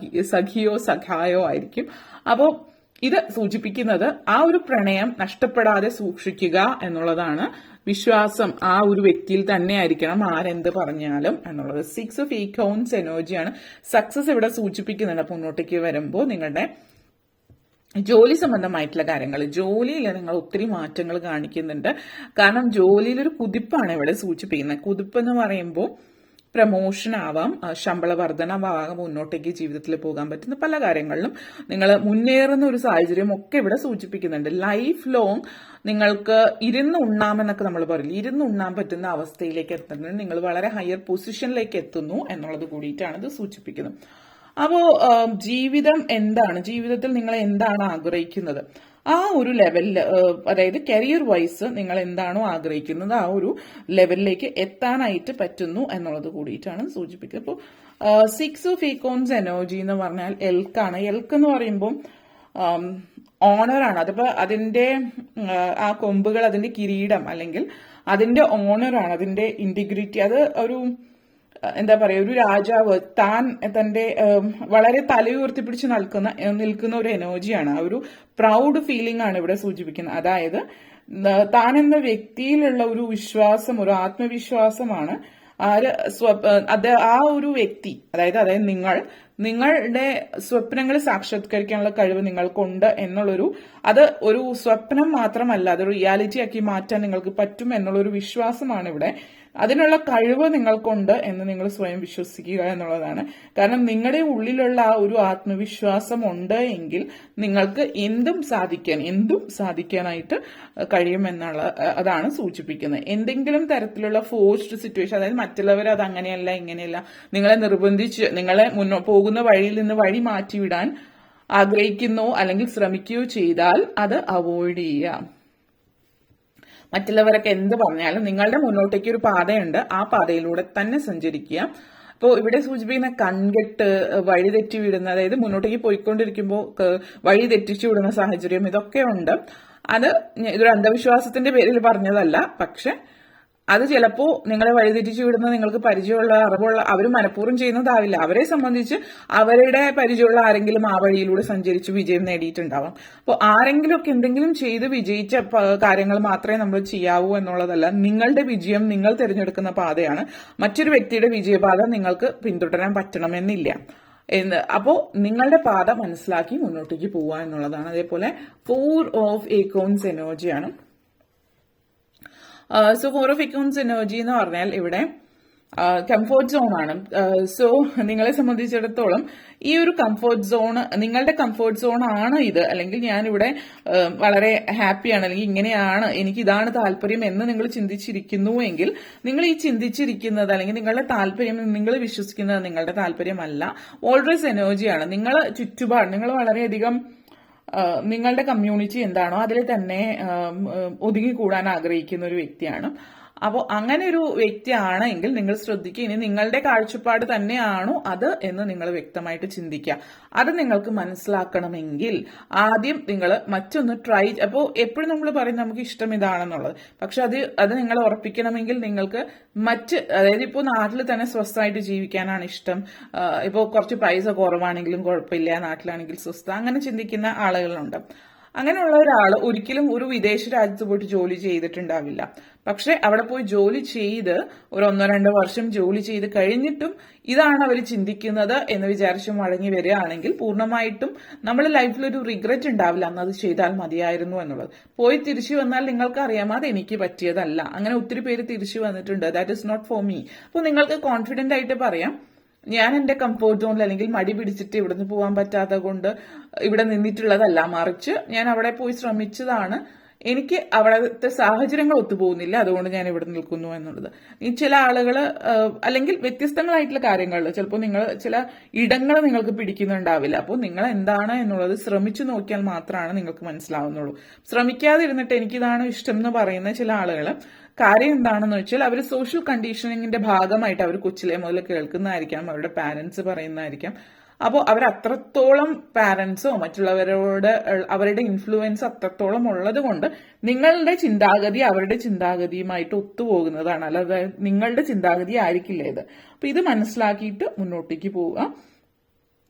സഖിയോ സഖായോ ആയിരിക്കും. അപ്പോൾ ഇത് സൂചിപ്പിക്കുന്നത് ആ ഒരു പ്രണയം നഷ്ടപ്പെടാതെ സൂക്ഷിക്കുക എന്നുള്ളതാണ്. വിശ്വാസം ആ ഒരു വ്യക്തിയിൽ തന്നെ ആയിരിക്കണം ആരെന്ത് പറഞ്ഞാലും എന്നുള്ളത്. 6 ഓഫ് ഏക്കൗണ്ട്സ് എനർജിയാണ്. സക്സസ് ഇവിടെ സൂചിപ്പിക്കുന്നുണ്ട്. മുന്നോട്ടേക്ക് വരുമ്പോൾ നിങ്ങളുടെ ജോലി സംബന്ധമായിട്ടുള്ള കാര്യങ്ങൾ, ജോലിയിൽ നിങ്ങൾ ഒത്തിരി മാറ്റങ്ങൾ കാണിക്കുന്നുണ്ട്. കാരണം ജോലിയിൽ ഒരു കുതിപ്പാണ് ഇവിടെ സൂചിപ്പിക്കുന്നത്. കുതിപ്പ് എന്ന് പറയുമ്പോൾ പ്രമോഷൻ ആവാം, ശമ്പള വർധനവാകാം, മുന്നോട്ടേക്ക് ജീവിതത്തിൽ പോകാൻ പറ്റുന്ന പല കാര്യങ്ങളിലും നിങ്ങൾ മുന്നേറുന്ന ഒരു സാഹചര്യം ഒക്കെ ഇവിടെ സൂചിപ്പിക്കുന്നുണ്ട്. ലൈഫ് ലോങ് നിങ്ങൾക്ക് ഇരുന്ന് ഉണ്ണാമെന്നൊക്കെ നമ്മൾ പറയില്ല, ഇരുന്ന് ഉണ്ണാൻ പറ്റുന്ന അവസ്ഥയിലേക്ക് എത്തുന്നത്, നിങ്ങൾ വളരെ ഹയർ പൊസിഷനിലേക്ക് എത്തുന്നു എന്നുള്ളത് കൂടിയിട്ടാണ് ഇത് സൂചിപ്പിക്കുന്നത്. അപ്പോ ജീവിതം എന്താണ്, ജീവിതത്തിൽ നിങ്ങൾ എന്താണ് ആഗ്രഹിക്കുന്നത്, ആ ഒരു ലെവലിൽ, അതായത് കരിയർ വൈസ് നിങ്ങൾ എന്താണോ ആഗ്രഹിക്കുന്നത് ആ ഒരു ലെവലിലേക്ക് എത്താനായിട്ട് പറ്റുന്നു എന്നുള്ളത് കൂടിയിട്ടാണ് സൂചിപ്പിക്കുന്നത്. അപ്പോൾ 6 ഓഫ് ഏക്കോൺസ് എനർജി എന്ന് പറഞ്ഞാൽ എൽക്കാണ്. എൽക്ക് എന്ന് പറയുമ്പോൾ ഓണറാണ്. അതിപ്പോ അതിന്റെ ആ കൊമ്പുകൾ, അതിന്റെ കിരീടം അല്ലെങ്കിൽ അതിന്റെ ഓണറാണ്, അതിന്റെ ഇന്റഗ്രിറ്റി. അത് ഒരു എന്താ പറയാ, ഒരു രാജാവ് താൻ തന്റെ വളരെ തലയുയർത്തിപ്പിടിച്ച് നിൽക്കുന്ന ഒരു എനർജിയാണ്. ആ ഒരു പ്രൗഡ് ഫീലിംഗ് ആണ് ഇവിടെ സൂചിപ്പിക്കുന്നത്. അതായത് താൻ എന്ന വ്യക്തിയിലുള്ള ഒരു വിശ്വാസം, ഒരു ആത്മവിശ്വാസമാണ് ആ ഒരു വ്യക്തി, അതായത് നിങ്ങളുടെ സ്വപ്നങ്ങൾ സാക്ഷാത്കരിക്കാനുള്ള കഴിവ് നിങ്ങൾക്കുണ്ട് എന്നുള്ളൊരു, അത് ഒരു സ്വപ്നം മാത്രമല്ല, അതൊരു റിയാലിറ്റി ആക്കി മാറ്റാൻ നിങ്ങൾക്ക് പറ്റും എന്നുള്ളൊരു വിശ്വാസമാണ് ഇവിടെ. അതിനുള്ള കഴിവ് നിങ്ങൾക്കുണ്ട് എന്ന് നിങ്ങൾ സ്വയം വിശ്വസിക്കുക എന്നുള്ളതാണ്. കാരണം നിങ്ങളുടെ ഉള്ളിലുള്ള ആ ഒരു ആത്മവിശ്വാസം ഉണ്ട് എങ്കിൽ നിങ്ങൾക്ക് എന്തും സാധിക്കാനായിട്ട് കഴിയുമെന്നുള്ള അതാണ് സൂചിപ്പിക്കുന്നത്. എന്തെങ്കിലും തരത്തിലുള്ള ഫോഴ്സ്ഡ് സിറ്റുവേഷൻ, അതായത് മറ്റുള്ളവർ അത് അങ്ങനെയല്ല ഇങ്ങനെയല്ല നിങ്ങളെ നിർബന്ധിച്ച് നിങ്ങളെ പോകുന്ന വഴിയിൽ നിന്ന് വഴി മാറ്റിവിടാൻ ആഗ്രഹിക്കുന്നോ അല്ലെങ്കിൽ ശ്രമിക്കുകയോ ചെയ്താൽ അത് അവോയ്ഡ് ചെയ്യാം. മറ്റുള്ളവരൊക്കെ എന്ത് പറഞ്ഞാലും നിങ്ങളുടെ മുന്നോട്ടേക്ക് ഒരു പാതയുണ്ട്, ആ പാതയിലൂടെ തന്നെ സഞ്ചരിക്കുക. അപ്പോൾ ഇവിടെ സൂചിപ്പിക്കുന്ന കൺകെട്ട്, വഴി തെറ്റി വിടുന്ന, അതായത് മുന്നോട്ടേക്ക് പോയിക്കൊണ്ടിരിക്കുമ്പോൾ വഴി തെറ്റിച്ചു വിടുന്ന സാഹചര്യം, ഇതൊക്കെ ഉണ്ട്. ഇതൊരു അന്ധവിശ്വാസത്തിന്റെ പേരിൽ പറഞ്ഞതല്ല, പക്ഷെ അത് ചിലപ്പോൾ നിങ്ങളെ വഴിതെറ്റിച്ചു വിടുന്ന നിങ്ങൾക്ക് പരിചയമുള്ള അറിവുള്ള അവർ മനഃപൂർവ്വം ചെയ്യുന്നതാവില്ല. അവരെ സംബന്ധിച്ച് അവരുടെ പരിചയമുള്ള ആരെങ്കിലും ആ വഴിയിലൂടെ സഞ്ചരിച്ച് വിജയം നേടിയിട്ടുണ്ടാവാം. അപ്പോൾ ആരെങ്കിലുമൊക്കെ എന്തെങ്കിലും ചെയ്ത് വിജയിച്ച കാര്യങ്ങൾ മാത്രമേ നമ്മൾ ചെയ്യാവൂ എന്നുള്ളതല്ല. നിങ്ങളുടെ വിജയം നിങ്ങൾ തിരഞ്ഞെടുക്കുന്ന പാതയാണ്. മറ്റൊരു വ്യക്തിയുടെ വിജയപാത നിങ്ങൾക്ക് പിന്തുടരാൻ പറ്റണമെന്നില്ല. അപ്പോൾ നിങ്ങളുടെ പാത മനസ്സിലാക്കി മുന്നോട്ടേക്ക് പോവുക എന്നുള്ളതാണ്. അതേപോലെ 4 ഓഫ് ഏക്കോൺസ് എനർജിയാണ്. സോ 4 ഓഫ് ഏക്കോൺസ് എനർജി എന്ന് പറഞ്ഞാൽ ഇവിടെ കംഫോർട്ട് സോൺ ആണ്. സോ നിങ്ങളെ സംബന്ധിച്ചിടത്തോളം ഈ ഒരു കംഫോർട്ട് സോൺ നിങ്ങളുടെ കംഫോർട്ട് സോൺ ആണ് ഇത്, അല്ലെങ്കിൽ ഞാനിവിടെ വളരെ ഹാപ്പിയാണ്, അല്ലെങ്കിൽ ഇങ്ങനെയാണ്, എനിക്ക് ഇതാണ് താല്പര്യം എന്ന് നിങ്ങൾ ചിന്തിച്ചിരിക്കുന്നുവെങ്കിൽ, നിങ്ങൾ ഈ ചിന്തിച്ചിരിക്കുന്നത് അല്ലെങ്കിൽ നിങ്ങളുടെ താല്പര്യം, നിങ്ങൾ വിശ്വസിക്കുന്നത് നിങ്ങളുടെ താല്പര്യമല്ല, ഓൾവേസ് എനർജിയാണ്. നിങ്ങൾ ചുറ്റുപാട്, നിങ്ങൾ വളരെയധികം നിങ്ങളുടെ കമ്മ്യൂണിറ്റി എന്താണോ അതിൽ തന്നെ ഒതുങ്ങിക്കൂടാൻ ആഗ്രഹിക്കുന്ന ഒരു വ്യക്തിയാണ്. അപ്പോൾ അങ്ങനെ ഒരു വ്യക്തിയാണെങ്കിൽ നിങ്ങൾ ശ്രദ്ധിക്കുക, ഇനി നിങ്ങളുടെ കാഴ്ചപ്പാട് തന്നെയാണോ അത് എന്ന് നിങ്ങൾ വ്യക്തമായിട്ട് ചിന്തിക്കുക. അത് നിങ്ങൾക്ക് മനസ്സിലാക്കണമെങ്കിൽ ആദ്യം നിങ്ങൾ മറ്റൊന്ന് ട്രൈ. അപ്പോൾ എപ്പോഴും നമ്മൾ പറയും നമുക്ക് ഇഷ്ടം ഇതാണെന്നുള്ളത്, പക്ഷെ അത് നിങ്ങൾ ഉറപ്പിക്കണമെങ്കിൽ നിങ്ങൾക്ക് അതായത് ഇപ്പോൾ നാട്ടിൽ തന്നെ സ്വസ്ഥമായിട്ട് ജീവിക്കാനാണ് ഇഷ്ടം, ഇപ്പോൾ കുറച്ച് പൈസ കുറവാണെങ്കിലും കുഴപ്പമില്ല, നാട്ടിലാണെങ്കിൽ സ്വസ്ഥ, അങ്ങനെ ചിന്തിക്കുന്ന ആളുകളുണ്ട്. അങ്ങനെയുള്ള ഒരാൾ ഒരിക്കലും ഒരു വിദേശ രാജ്യത്ത് പോയിട്ട് ജോലി ചെയ്തിട്ടുണ്ടാവില്ല. പക്ഷെ അവിടെ പോയി ജോലി ചെയ്ത് ഒരു 1-2 വർഷം ജോലി ചെയ്ത് കഴിഞ്ഞിട്ടും ഇതാണ് അവർ ചിന്തിക്കുന്നത് എന്ന് വിചാരിച്ച് മടങ്ങി വരികയാണെങ്കിൽ പൂർണ്ണമായിട്ടും നമ്മുടെ ലൈഫിൽ ഒരു റിഗ്രറ്റ് ഉണ്ടാവില്ല, അന്ന് അത് ചെയ്താൽ മതിയായിരുന്നു എന്നുള്ളത്. പോയി തിരിച്ചു വന്നാൽ നിങ്ങൾക്ക് അറിയാം അത് എനിക്ക് പറ്റിയതല്ല. അങ്ങനെ ഒത്തിരി പേര് തിരിച്ചു വന്നിട്ടുണ്ട്. That is not for me. അപ്പോൾ നിങ്ങൾക്ക് കോൺഫിഡന്റ് ആയിട്ട് പറയാം, ഞാൻ എന്റെ കംഫോർട്ട് സോണിൽ അല്ലെങ്കിൽ മടി പിടിച്ചിട്ട് ഇവിടുന്ന് പോകാൻ പറ്റാത്ത കൊണ്ട് ഇവിടെ നിന്നിട്ടുള്ളതല്ല, മറിച്ച് ഞാൻ അവിടെ പോയി ശ്രമിച്ചതാണ്, എനിക്ക് അവിടുത്തെ സാഹചര്യങ്ങൾ ഒത്തുപോകുന്നില്ല, അതുകൊണ്ട് ഞാൻ ഇവിടെ നിൽക്കുന്നു എന്നുള്ളത്. ഈ ചില ആളുകൾ അല്ലെങ്കിൽ വ്യത്യസ്തങ്ങളായിട്ടുള്ള കാര്യങ്ങളിൽ ചിലപ്പോൾ ചില ഇടങ്ങൾ നിങ്ങൾക്ക് പിടിക്കുന്നുണ്ടാവില്ല. അപ്പോൾ നിങ്ങൾ എന്താണ് എന്നുള്ളത് ശ്രമിച്ചു നോക്കിയാൽ മാത്രമാണ് നിങ്ങൾക്ക് മനസ്സിലാവുന്നുള്ളൂ. ശ്രമിക്കാതെ ഇരുന്നിട്ട് എനിക്കിതാണ് ഇഷ്ടം എന്ന് പറയുന്ന ചില ആളുകൾ, കാര്യം എന്താണെന്ന് വെച്ചാൽ അവർ സോഷ്യൽ കണ്ടീഷനിങ്ങിന്റെ ഭാഗമായിട്ട് അവർ കൊച്ചിലെ മുതൽ കേൾക്കുന്നതായിരിക്കാം, അവരുടെ പാരന്റ്സ് പറയുന്നതായിരിക്കാം. അപ്പോൾ അവർ അത്രത്തോളം പാരന്റ്സോ മറ്റുള്ളവരോട് അവരുടെ ഇൻഫ്ലുവൻസ് അത്രത്തോളം ഉള്ളത് കൊണ്ട് നിങ്ങളുടെ ചിന്താഗതി അവരുടെ ചിന്താഗതിയുമായിട്ട് ഒത്തുപോകുന്നതാണ്, അല്ലാതെ നിങ്ങളുടെ ചിന്താഗതി ആയിരിക്കില്ല ഇത്. അപ്പൊ ഇത് മനസ്സിലാക്കിയിട്ട് മുന്നോട്ടേക്ക് പോവുക.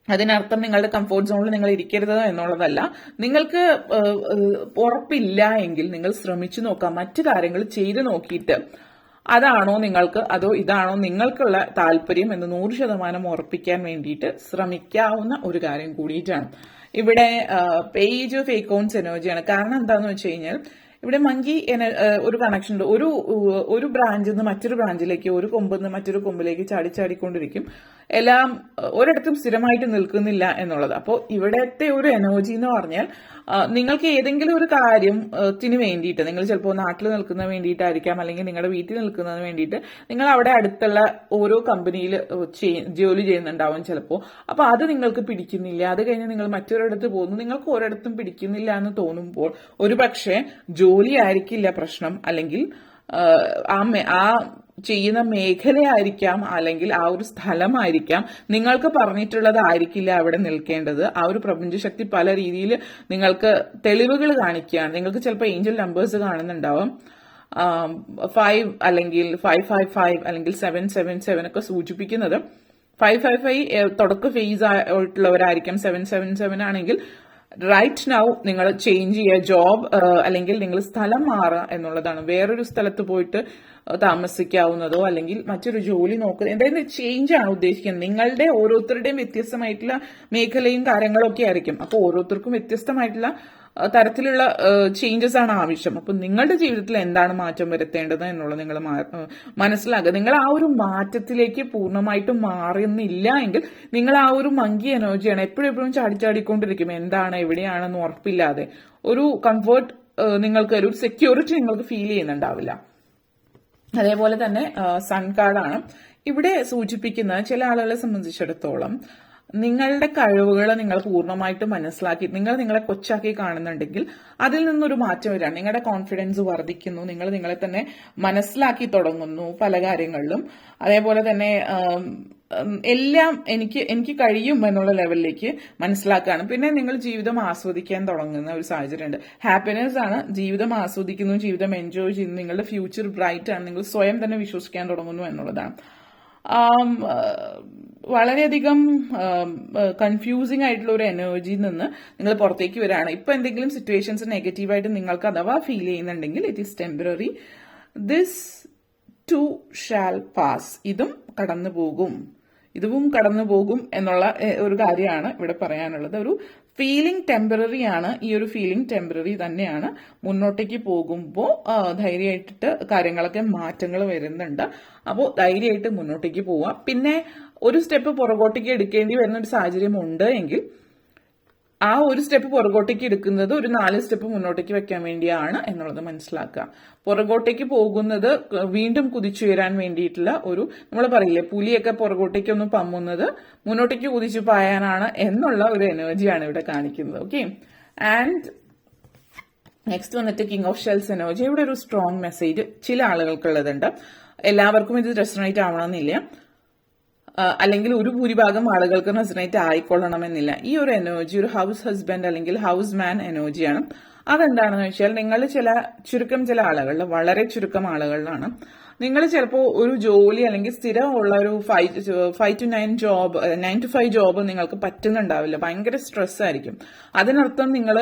അതിനർത്ഥം നിങ്ങളുടെ കംഫോർട്ട് സോണിൽ നിങ്ങൾ ഇരിക്കരുത് എന്നുള്ളതല്ല. നിങ്ങൾക്ക് ഉറപ്പില്ല എങ്കിൽ നിങ്ങൾ ശ്രമിച്ചു നോക്കാം. മറ്റു കാര്യങ്ങൾ ചെയ്തു നോക്കിയിട്ട് അതാണോ നിങ്ങൾക്ക് അതോ ഇതാണോ നിങ്ങൾക്കുള്ള താല്പര്യം എന്ന് 100% ഉറപ്പിക്കാൻ വേണ്ടിയിട്ട് ശ്രമിക്കാവുന്ന ഒരു കാര്യം കൂടിയിട്ടാണ്. ഇവിടെ പേജ് ഓഫ് അക്കൗണ്ട്സ് എനർജിയാണ്. കാരണം എന്താണെന്ന് വെച്ച് കഴിഞ്ഞാൽ ഇവിടെ മങ്കി ഒരു കണക്ഷൻ ഉണ്ട്. ഒരു ബ്രാഞ്ചിൽ നിന്ന് മറ്റൊരു ബ്രാഞ്ചിലേക്ക്, ഒരു കൊമ്പിൽ നിന്ന് മറ്റൊരു കൊമ്പിലേക്ക് ചാടിക്കൊണ്ടിരിക്കും. എല്ലാം ഒരിടത്തും സ്ഥിരമായിട്ട് നിൽക്കുന്നില്ല എന്നുള്ളത്. അപ്പോൾ ഇവിടത്തെ ഒരു എനർജി എന്ന് പറഞ്ഞാൽ നിങ്ങൾക്ക് ഏതെങ്കിലും ഒരു കാര്യത്തിന് വേണ്ടിയിട്ട്, നിങ്ങൾ ചിലപ്പോൾ നാട്ടിൽ നിൽക്കുന്ന വേണ്ടിയിട്ടായിരിക്കാം, അല്ലെങ്കിൽ നിങ്ങളുടെ വീട്ടിൽ നിൽക്കുന്നതിന് വേണ്ടിയിട്ട് നിങ്ങൾ അവിടെ അടുത്തുള്ള ഓരോ കമ്പനിയിൽ ജോലി ചെയ്യുന്നുണ്ടാവും ചിലപ്പോൾ. അപ്പോൾ അത് നിങ്ങൾക്ക് പിടിക്കുന്നില്ല. അത് കഴിഞ്ഞ് നിങ്ങൾ മറ്റൊരിടത്ത് പോകുന്നു, നിങ്ങൾക്ക് ഒരിടത്തും പിടിക്കുന്നില്ല എന്ന് തോന്നുമ്പോൾ ഒരു പക്ഷേ ജോലി ആയിരിക്കില്ല പ്രശ്നം, അല്ലെങ്കിൽ ആ ചെയ്യുന്ന മേഖലയായിരിക്കാം, അല്ലെങ്കിൽ ആ ഒരു സ്ഥലമായിരിക്കാം. നിങ്ങൾക്ക് പറഞ്ഞിട്ടുള്ളതായിരിക്കില്ല അവിടെ നിൽക്കേണ്ടത്. ആ ഒരു പ്രപഞ്ചശക്തി പല രീതിയിൽ നിങ്ങൾക്ക് തെളിവുകൾ കാണിക്കുകയാണ്. നിങ്ങൾക്ക് ചിലപ്പോൾ ഏഞ്ചൽ നമ്പേഴ്സ് കാണുന്നുണ്ടാവും. 5 അല്ലെങ്കിൽ 555 അല്ലെങ്കിൽ 777 ഒക്കെ സൂചിപ്പിക്കുന്നത് 555 തുടക്ക ഫേസ് ആയിട്ടുള്ളവരായിരിക്കും. 777 ആണെങ്കിൽ റൈറ്റ് നൗ നിങ്ങൾ ചേഞ്ച് ചെയ്യുക, ജോബ് അല്ലെങ്കിൽ നിങ്ങൾ സ്ഥലം മാറുക എന്നുള്ളതാണ്. വേറൊരു സ്ഥലത്ത് പോയിട്ട് താമസിക്കാവുന്നതോ അല്ലെങ്കിൽ മറ്റൊരു ജോലി നോക്കുക, എന്തായാലും ചേഞ്ച് ആണ് ഉദ്ദേശിക്കുന്നത്. നിങ്ങളുടെ ഓരോരുത്തരുടെയും വ്യത്യസ്തമായിട്ടുള്ള മേഖലയും കാര്യങ്ങളും ഒക്കെ ആയിരിക്കും. അപ്പോൾ ഓരോരുത്തർക്കും വ്യത്യസ്തമായിട്ടുള്ള തരത്തിലുള്ള ചേഞ്ചസ് ആണ് ആവശ്യം. അപ്പൊ നിങ്ങളുടെ ജീവിതത്തിൽ എന്താണ് മാറ്റം വരുത്തേണ്ടത് എന്നുള്ളത് നിങ്ങൾ മനസ്സിലാക്കുക. നിങ്ങൾ ആ ഒരു മാറ്റത്തിലേക്ക് പൂർണ്ണമായിട്ടും മാറുന്നില്ല എങ്കിൽ നിങ്ങൾ ആ ഒരു മങ്കി എനർജിയാണ്. എപ്പോഴും ചാടിക്കൊണ്ടിരിക്കും. എന്താണ് എവിടെയാണെന്ന് ഉറപ്പില്ലാതെ ഒരു കംഫർട്ട് നിങ്ങൾക്ക്, ഒരു സെക്യൂരിറ്റി നിങ്ങൾക്ക് ഫീൽ ചെയ്യുന്നുണ്ടാവില്ല. അതേപോലെ തന്നെ സൺ കാർഡാണ് ഇവിടെ സൂചിപ്പിക്കുന്നത്. ചില ആളുകളെ സംബന്ധിച്ചിടത്തോളം നിങ്ങളുടെ കഴിവുകൾ നിങ്ങൾ പൂർണ്ണമായിട്ട് മനസ്സിലാക്കി, നിങ്ങളെ കൊച്ചാക്കി കാണുന്നുണ്ടെങ്കിൽ അതിൽ നിന്നൊരു മാറ്റം വരികയാണ്. നിങ്ങളുടെ കോൺഫിഡൻസ് വർദ്ധിക്കുന്നു, നിങ്ങൾ നിങ്ങളെ തന്നെ മനസ്സിലാക്കി തുടങ്ങുന്നു പല കാര്യങ്ങളിലും. അതേപോലെ തന്നെ എല്ലാം എനിക്ക് കഴിയും എന്നുള്ള ലെവലിലേക്ക് മനസ്സിലാക്കുകയാണ്. പിന്നെ നിങ്ങൾ ജീവിതം ആസ്വദിക്കാൻ തുടങ്ങുന്ന ഒരു സാഹചര്യമുണ്ട്. ഹാപ്പിനെസ് ആണ്. ജീവിതം ആസ്വദിക്കുന്നു, ജീവിതം എൻജോയ് ചെയ്യുന്നു, നിങ്ങളുടെ ഫ്യൂച്ചർ ബ്രൈറ്റ് ആണ്, നിങ്ങൾ സ്വയം തന്നെ വിശ്വസിക്കാൻ തുടങ്ങുന്നു എന്നുള്ളതാണ്. വളരെയധികം കൺഫ്യൂസിംഗ് ആയിട്ടുള്ള ഒരു എനർജിയിൽ നിന്ന് നിങ്ങൾ പുറത്തേക്ക് വരികയാണ്. ഇപ്പൊ എന്തെങ്കിലും സിറ്റുവേഷൻസ് നെഗറ്റീവായിട്ട് നിങ്ങൾക്ക് അഥവാ ഫീൽ ചെയ്യുന്നുണ്ടെങ്കിൽ it is temporary. This too shall pass. ഇതും കടന്നു പോകും എന്നുള്ള ഒരു കാര്യമാണ് ഇവിടെ പറയാനുള്ളത്. ഒരു ഫീലിംഗ് ടെമ്പററി ആണ്. ഈ ഒരു ഫീലിംഗ് ടെമ്പററി തന്നെയാണ്. മുന്നോട്ടേക്ക് പോകുമ്പോൾ ധൈര്യമായിട്ടിട്ട് കാര്യങ്ങളൊക്കെ മാറ്റങ്ങൾ വരുന്നുണ്ട്. അപ്പോൾ ധൈര്യമായിട്ട് മുന്നോട്ടേക്ക് പോവാം. പിന്നെ ഒരു സ്റ്റെപ്പ് പുറകോട്ടേക്ക് എടുക്കേണ്ടി വരുന്ന ഒരു സാഹചര്യം ഉണ്ട് എങ്കിൽ ആ ഒരു സ്റ്റെപ്പ് പുറകോട്ടേക്ക് എടുക്കുന്നത് ഒരു 4 സ്റ്റെപ്പ് മുന്നോട്ടേക്ക് വെക്കാൻ വേണ്ടിയാണ് എന്നുള്ളത് മനസ്സിലാക്കുക. പുറകോട്ടേക്ക് പോകുന്നത് വീണ്ടും കുതിച്ചുയരാൻ വേണ്ടിയിട്ടുള്ള ഒരു, നമ്മൾ പറയില്ലേ പുലിയൊക്കെ പുറകോട്ടേക്ക് ഒന്ന് പമ്മുന്നത് മുന്നോട്ടേക്ക് കുതിച്ചു പായാനാണ് എന്നുള്ള ഒരു എനർജിയാണ് ഇവിടെ കാണിക്കുന്നത്. ഓക്കെ, ആൻഡ് നെക്സ്റ്റ് വന്നിട്ട് കിങ് ഓഫ് ഷെൽസ് എനർജി. ഇവിടെ ഒരു സ്ട്രോങ് മെസ്സേജ് ചില ആളുകൾക്കുള്ളതുണ്ട്. എല്ലാവർക്കും ഇത് റെസണേറ്റ് ആവണമെന്നില്ല, അല്ലെങ്കിൽ ഒരു ഭൂരിഭാഗം ആളുകൾക്ക് റെസണേറ്റ് ആയിക്കൊള്ളണമെന്നില്ല. ഈ ഒരു എനർജി ഒരു ഹൗസ് ഹസ്ബൻഡ് അല്ലെങ്കിൽ ഹൗസ് മാൻ എനർജിയാണ്. അതെന്താണെന്ന് വെച്ചാൽ നിങ്ങൾ ചില ആളുകളിൽ, വളരെ ചുരുക്കം ആളുകളിലാണ് നിങ്ങൾ ചിലപ്പോൾ ഒരു ജോലി അല്ലെങ്കിൽ സ്ഥിരമുള്ള ഒരു 5 to 9 ജോബ്, 9 to 5 ജോബ് നിങ്ങൾക്ക് പറ്റുന്നുണ്ടാവില്ല. ഭയങ്കര സ്ട്രെസ് ആയിരിക്കും. അതിനർത്ഥം നിങ്ങൾ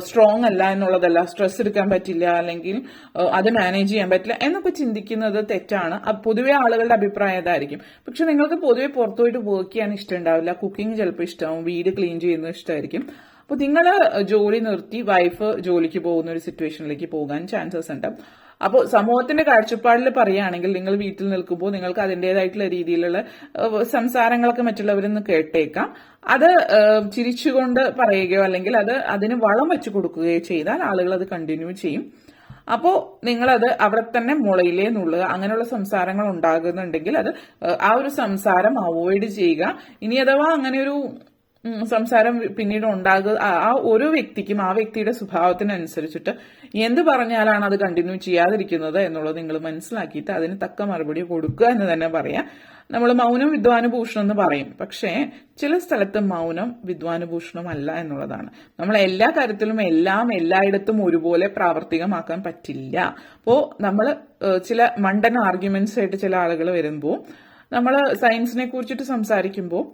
സ്ട്രോങ് അല്ല എന്നുള്ളതല്ല, സ്ട്രെസ് എടുക്കാൻ പറ്റില്ല അല്ലെങ്കിൽ അത് മാനേജ് ചെയ്യാൻ പറ്റില്ല എന്നൊക്കെ ചിന്തിക്കുന്നത് തെറ്റാണ്. പൊതുവെ ആളുകളുടെ അഭിപ്രായം അതായിരിക്കും. പക്ഷെ നിങ്ങൾക്ക് പൊതുവെ പുറത്തുപോയിട്ട് വർക്ക് ചെയ്യാൻ ഇഷ്ടമുണ്ടാവില്ല. കുക്കിംഗ് ചിലപ്പോൾ ഇഷ്ടമാവും, വീട് ക്ലീൻ ചെയ്യുന്നത് ഇഷ്ടമായിരിക്കും. അപ്പോൾ നിങ്ങൾ ജോലി നിർത്തി വൈഫ് ജോലിക്ക് പോകുന്ന ഒരു സിറ്റുവേഷനിലേക്ക് പോകാൻ ചാൻസസ് ഉണ്ട്. അപ്പോൾ സമൂഹത്തിന്റെ കാഴ്ചപ്പാടിൽ പറയുകയാണെങ്കിൽ നിങ്ങൾ വീട്ടിൽ നിൽക്കുമ്പോൾ നിങ്ങൾക്ക് അതിൻ്റെതായിട്ടുള്ള രീതിയിലുള്ള സംസാരങ്ങളൊക്കെ മറ്റുള്ളവരിൽ നിന്ന് കേട്ടേക്കാം. അത് ചിരിച്ചുകൊണ്ട് പറയുകയോ അല്ലെങ്കിൽ അതിന് വളം വെച്ച് കൊടുക്കുകയോ ചെയ്താൽ ആളുകൾ അത് കണ്ടിന്യൂ ചെയ്യും. അപ്പോൾ നിങ്ങളത് അവിടെ തന്നെ മുളയിലേ നുള്ളുക. അങ്ങനെയുള്ള സംസാരങ്ങൾ ഉണ്ടാകുന്നുണ്ടെങ്കിൽ ആ ഒരു സംസാരം അവോയ്ഡ് ചെയ്യുക. ഇനി അഥവാ അങ്ങനെ ഒരു സംസാരം പിന്നീട് ഉണ്ടാകുക, ആ ഓരോ വ്യക്തിക്കും ആ വ്യക്തിയുടെ സ്വഭാവത്തിനനുസരിച്ചിട്ട് എന്ത് പറഞ്ഞാലാണ് അത് കണ്ടിന്യൂ ചെയ്യാതിരിക്കുന്നത് എന്നുള്ളത് നിങ്ങൾ മനസ്സിലാക്കിയിട്ട് അതിന് തക്ക മറുപടി കൊടുക്കുക എന്ന് തന്നെ പറയാം. നമ്മൾ മൗനം വിദ്വാനുഭൂഷണം എന്ന് പറയും. പക്ഷേ ചില സ്ഥലത്ത് മൗനം വിദ്വാനുഭൂഷണമല്ല എന്നുള്ളതാണ്. നമ്മൾ എല്ലാ കാര്യത്തിലും എല്ലായിടത്തും ഒരുപോലെ പ്രാവർത്തികമാക്കാൻ പറ്റില്ല. അപ്പോൾ നമ്മൾ ചില മണ്ടൻ ആർഗ്യുമെന്റ്സ് ആയിട്ട് ചില ആളുകൾ വരുമ്പോൾ നമ്മൾ സയൻസിനെ കുറിച്ചിട്ട് സംസാരിക്കുമ്പോൾ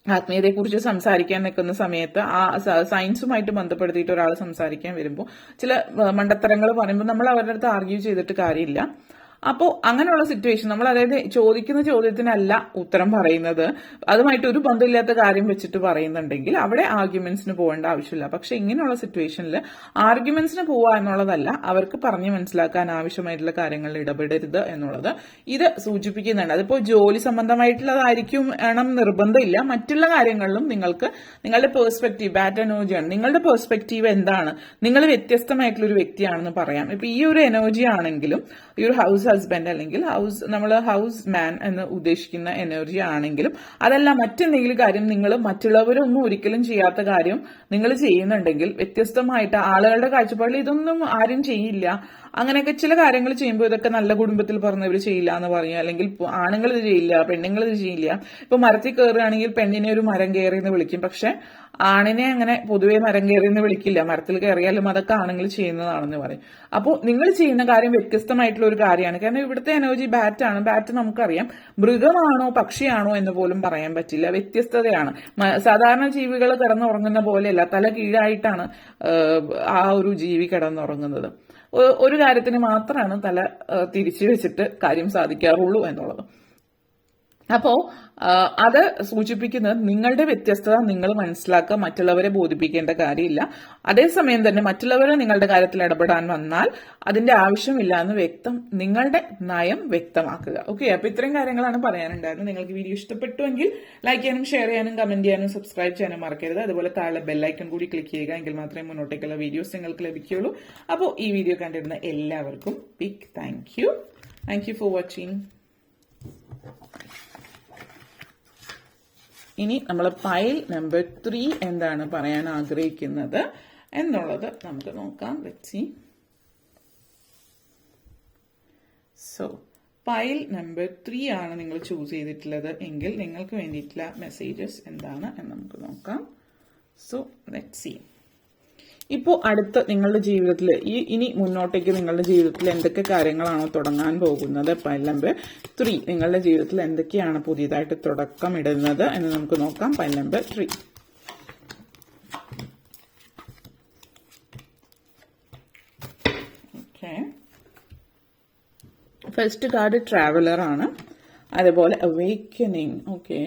ആത്മീയതയെക്കുറിച്ച് സംസാരിക്കാൻ നിൽക്കുന്ന സമയത്ത് ആ സയൻസുമായിട്ട് ബന്ധപ്പെടുത്തിയിട്ട് ഒരാൾ സംസാരിക്കാൻ വരുമ്പോൾ ചില മണ്ടത്തരങ്ങൾ പറയുമ്പോൾ നമ്മൾ അവരുടെ അടുത്ത് ആർഗ്യൂ ചെയ്തിട്ട് കാര്യമില്ല. അപ്പോൾ അങ്ങനെയുള്ള സിറ്റുവേഷൻ നമ്മൾ അതായത് ചോദിക്കുന്ന ചോദ്യത്തിനല്ല ഉത്തരം പറയുന്നത്, അതുമായിട്ട് ഒരു ബന്ധമില്ലാത്ത കാര്യം വെച്ചിട്ട് പറയുന്നുണ്ടെങ്കിൽ അവിടെ ആർഗ്യുമെന്റ്സിന് പോകേണ്ട ആവശ്യമില്ല. പക്ഷെ ഇങ്ങനെയുള്ള സിറ്റുവേഷനിൽ ആർഗ്യുമെന്റ്സിന് പോവുക എന്നുള്ളതല്ല, അവർക്ക് പറഞ്ഞു മനസ്സിലാക്കാൻ ആവശ്യമായിട്ടുള്ള കാര്യങ്ങളിൽ ഇടപെടരുത് എന്നുള്ളത് ഇത് സൂചിപ്പിക്കുന്നുണ്ട്. അതിപ്പോൾ ജോലി സംബന്ധമായിട്ടുള്ളതായിരിക്കും വേണം നിർബന്ധമില്ല, മറ്റുള്ള കാര്യങ്ങളിലും നിങ്ങൾക്ക് നിങ്ങളുടെ പേഴ്സ്പെക്റ്റീവ് ബാറ്റ് എനർജിയാണ്. നിങ്ങളുടെ പേഴ്സ്പെക്റ്റീവ് എന്താണ്, നിങ്ങൾ വ്യത്യസ്തമായിട്ടുള്ള ഒരു വ്യക്തിയാണെന്ന് പറയാം. ഇപ്പൊ ഈ ഒരു എനർജി ആണെങ്കിലും ഈ ഒരു ഹൗസ് ഹസ്ബൻഡ് അല്ലെങ്കിൽ നമ്മൾ ഹൗസ് മാൻ എന്ന് ഉദ്ദേശിക്കുന്ന എനർജി ആണെങ്കിലും അതല്ല മറ്റെന്തെങ്കിലും കാര്യം നിങ്ങൾ മറ്റുള്ളവരൊന്നും ഒരിക്കലും ചെയ്യാത്ത കാര്യം നിങ്ങൾ ചെയ്യുന്നുണ്ടെങ്കിൽ വ്യത്യസ്തമായിട്ട് ആളുകളുടെ കാഴ്ചപ്പാടിൽ ഇതൊന്നും ആരും ചെയ്യില്ല, അങ്ങനെയൊക്കെ ചില കാര്യങ്ങൾ ചെയ്യുമ്പോൾ ഇതൊക്കെ നല്ല കുടുംബത്തിൽ പറഞ്ഞവർ ചെയ്യില്ല എന്ന് പറയും, അല്ലെങ്കിൽ ആണുങ്ങൾ ഇത് ചെയ്യില്ല, പെണ്ണുങ്ങൾ ഇത് ചെയ്യില്ല. ഇപ്പൊ മരത്തിൽ കയറുകയാണെങ്കിൽ പെണ്ണിനെ ഒരു മരം കയറി എന്ന് വിളിക്കും, പക്ഷെ ആണിനെ അങ്ങനെ പൊതുവെ മരം കയറി എന്ന് വിളിക്കില്ല, മരത്തിൽ കയറിയാലും അതൊക്കെ ആണുങ്ങൾ ചെയ്യുന്നതാണെന്ന് പറയും. അപ്പോൾ നിങ്ങൾ ചെയ്യുന്ന കാര്യം വ്യത്യസ്തമായിട്ടുള്ള ഒരു കാര്യമാണ്. കാരണം ഇവിടുത്തെ എനർജി ബാറ്റാണ്. ബാറ്റ് നമുക്കറിയാം മൃഗമാണോ പക്ഷിയാണോ എന്ന് പോലും പറയാൻ പറ്റില്ല, വ്യത്യസ്തതയാണ്. സാധാരണ ജീവികൾ കിടന്നുറങ്ങുന്ന പോലെയല്ല, തല കീഴായിട്ടാണ് ആ ഒരു ജീവി കിടന്നുറങ്ങുന്നത്. ഒരു കാര്യത്തിന് മാത്രമാണ് തല തിരിച്ചു വെച്ചിട്ട് കാര്യം സാധിക്കാറുള്ളൂ എന്നുള്ളത്. അപ്പോ അത് സൂചിപ്പിക്കുന്നത് നിങ്ങളുടെ വ്യത്യസ്തത നിങ്ങൾ മനസ്സിലാക്കുക, മറ്റുള്ളവരെ ബോധിപ്പിക്കേണ്ട കാര്യമില്ല. അതേസമയം തന്നെ മറ്റുള്ളവരെ നിങ്ങളുടെ കാര്യത്തിൽ ഇടപെടാൻ വന്നാൽ അതിന്റെ ആവശ്യമില്ല എന്ന് നിങ്ങളുടെ നയം വ്യക്തമാക്കുക. ഓക്കെ, അപ്പൊ ഇത്രയും കാര്യങ്ങളാണ് പറയാനുണ്ടായിരുന്നത്. നിങ്ങൾക്ക് വീഡിയോ ഇഷ്ടപ്പെട്ടുവെങ്കിൽ ലൈക്ക് ചെയ്യാനും ഷെയർ ചെയ്യാനും കമന്റ് ചെയ്യാനും സബ്സ്ക്രൈബ് ചെയ്യാനും മറക്കരുത്. അതുപോലെ താഴെ ബെല്ലൈക്കൺ കൂടി ക്ലിക്ക് ചെയ്യുക, എങ്കിൽ മാത്രമേ മുന്നോട്ടേക്കുള്ള വീഡിയോസ് നിങ്ങൾക്ക് ലഭിക്കുകയുള്ളൂ. അപ്പോൾ ഈ വീഡിയോ കണ്ടിരുന്ന എല്ലാവർക്കും big thank you for watching. ഇനി നമ്മൾ പൈൽ നമ്പർ 3 എന്താണ് പറയാൻ ആഗ്രഹിക്കുന്നത് എന്നുള്ളത് നമുക്ക് നോക്കാം. Let's see. So pile number 3 ആണ് നിങ്ങൾ ചൂസ് ചെയ്തിട്ടുള്ളത് എങ്കിൽ നിങ്ങൾക്ക് വേണ്ടിയിട്ടുള്ള മെസ്സേജസ് എന്താണ് എന്ന് നമുക്ക് നോക്കാം. So let's see. ഇപ്പോൾ അടുത്ത് നിങ്ങളുടെ ജീവിതത്തിൽ ഇനി മുന്നോട്ടേക്ക് നിങ്ങളുടെ ജീവിതത്തിൽ എന്തൊക്കെ കാര്യങ്ങളാണോ തുടങ്ങാൻ പോകുന്നത്, പൈൽ നമ്പർ 3 നിങ്ങളുടെ ജീവിതത്തിൽ എന്തൊക്കെയാണ് പുതിയതായിട്ട് തുടക്കമിടുന്നത് എന്ന് നമുക്ക് നോക്കാം. Pile number 3. Okay, first card traveller ആണ്, അതുപോലെ awakening. Okay,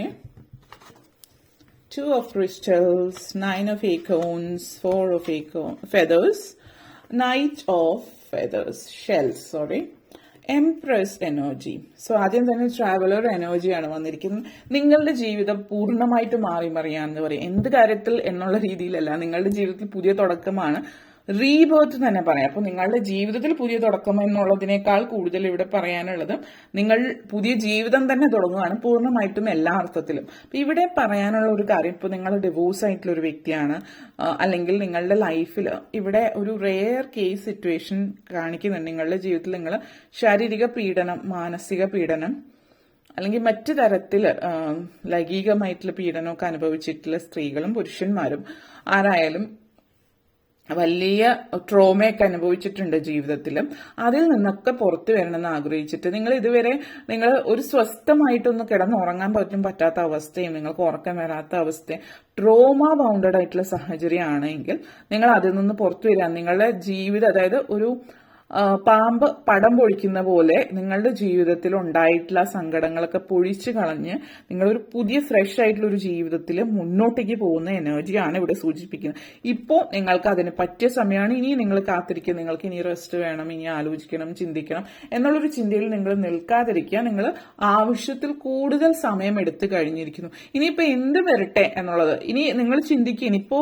2 of crystals, 9 of acorns, 4 of feathers, Knight of feathers, shells, sorry, Empress energy. So ആദ്യം തന്നെ ട്രാവലർ എനർജിയാണ് വന്നിരിക്കുന്നത്. നിങ്ങളുടെ ജീവിതം പൂർണ്ണമായിട്ട് മാറി മറിയാന്ന് പറയും. എന്ത് കാര്യത്തിൽ എന്നുള്ള രീതിയിലല്ല, നിങ്ങളുടെ ജീവിതത്തിൽ പുതിയ തുടക്കമാണ്, റീബേർത്ത് തന്നെ പറയാം. അപ്പൊ നിങ്ങളുടെ ജീവിതത്തിൽ പുതിയ തുടക്കം എന്നുള്ളതിനേക്കാൾ കൂടുതൽ ഇവിടെ പറയാനുള്ളത് നിങ്ങൾ പുതിയ ജീവിതം തന്നെ തുടങ്ങുകയാണ്, പൂർണ്ണമായിട്ടും എല്ലാ അർത്ഥത്തിലും. അപ്പൊ ഇവിടെ പറയാനുള്ള ഒരു കാര്യം, ഇപ്പൊ നിങ്ങൾ ഡിവോഴ്സ് ആയിട്ടുള്ള ഒരു വ്യക്തിയാണ്, അല്ലെങ്കിൽ നിങ്ങളുടെ ലൈഫിൽ ഇവിടെ ഒരു റെയർ കേസ് സിറ്റുവേഷൻ കാണിക്കുന്നുണ്ട്. നിങ്ങളുടെ ജീവിതത്തിൽ നിങ്ങൾ ശാരീരിക പീഡനം, മാനസിക പീഡനം അല്ലെങ്കിൽ മറ്റു തരത്തിൽ ലൈംഗികമായിട്ടുള്ള പീഡനമൊക്കെ അനുഭവിച്ചിട്ടുള്ള സ്ത്രീകളും പുരുഷന്മാരും ആരായാലും വലിയ ട്രോമയൊക്കെ അനുഭവിച്ചിട്ടുണ്ട് ജീവിതത്തിലും. അതിൽ നിന്നൊക്കെ പുറത്തു വരണമെന്ന് ആഗ്രഹിച്ചിട്ട് നിങ്ങൾ ഒരു സ്വസ്ഥമായിട്ടൊന്ന് കിടന്നുറങ്ങാൻ പറ്റാത്ത അവസ്ഥയും നിങ്ങൾക്ക് ഉറക്കം വരാത്ത അവസ്ഥയും ട്രോമ ബൗണ്ടഡ് ആയിട്ടുള്ള സാഹചര്യം ആണെങ്കിൽ നിങ്ങൾ അതിൽ നിന്ന് പുറത്തു വരാൻ നിങ്ങളുടെ ജീവിതം, അതായത് ഒരു പാമ്പ് പടം പൊഴിക്കുന്ന പോലെ നിങ്ങളുടെ ജീവിതത്തിൽ ഉണ്ടായിട്ടുള്ള സങ്കടങ്ങളൊക്കെ പൊഴിച്ചു കളഞ്ഞ് നിങ്ങളൊരു പുതിയ ഫ്രഷ് ആയിട്ടുള്ള ഒരു ജീവിതത്തിൽ മുന്നോട്ടേക്ക് പോകുന്ന എനർജിയാണ് ഇവിടെ സൂചിപ്പിക്കുന്നത്. ഇപ്പോൾ നിങ്ങൾക്ക് അതിന് പറ്റിയ സമയമാണ്. ഇനി നിങ്ങൾ കാത്തിരിക്കുക, നിങ്ങൾക്ക് ഇനി റെസ്റ്റ് വേണം, ഇനി ആലോചിക്കണം, ചിന്തിക്കണം എന്നുള്ളൊരു ചിന്തയിൽ നിങ്ങൾ നിൽക്കാതിരിക്കുക. നിങ്ങൾ ആവശ്യത്തിൽ കൂടുതൽ സമയം എടുത്തു കഴിഞ്ഞിരിക്കുന്നു. ഇനിയിപ്പോ എന്ത് വരട്ടെ എന്നുള്ളത് ഇനി നിങ്ങൾ ചിന്തിക്കുക. ഇനിയിപ്പോ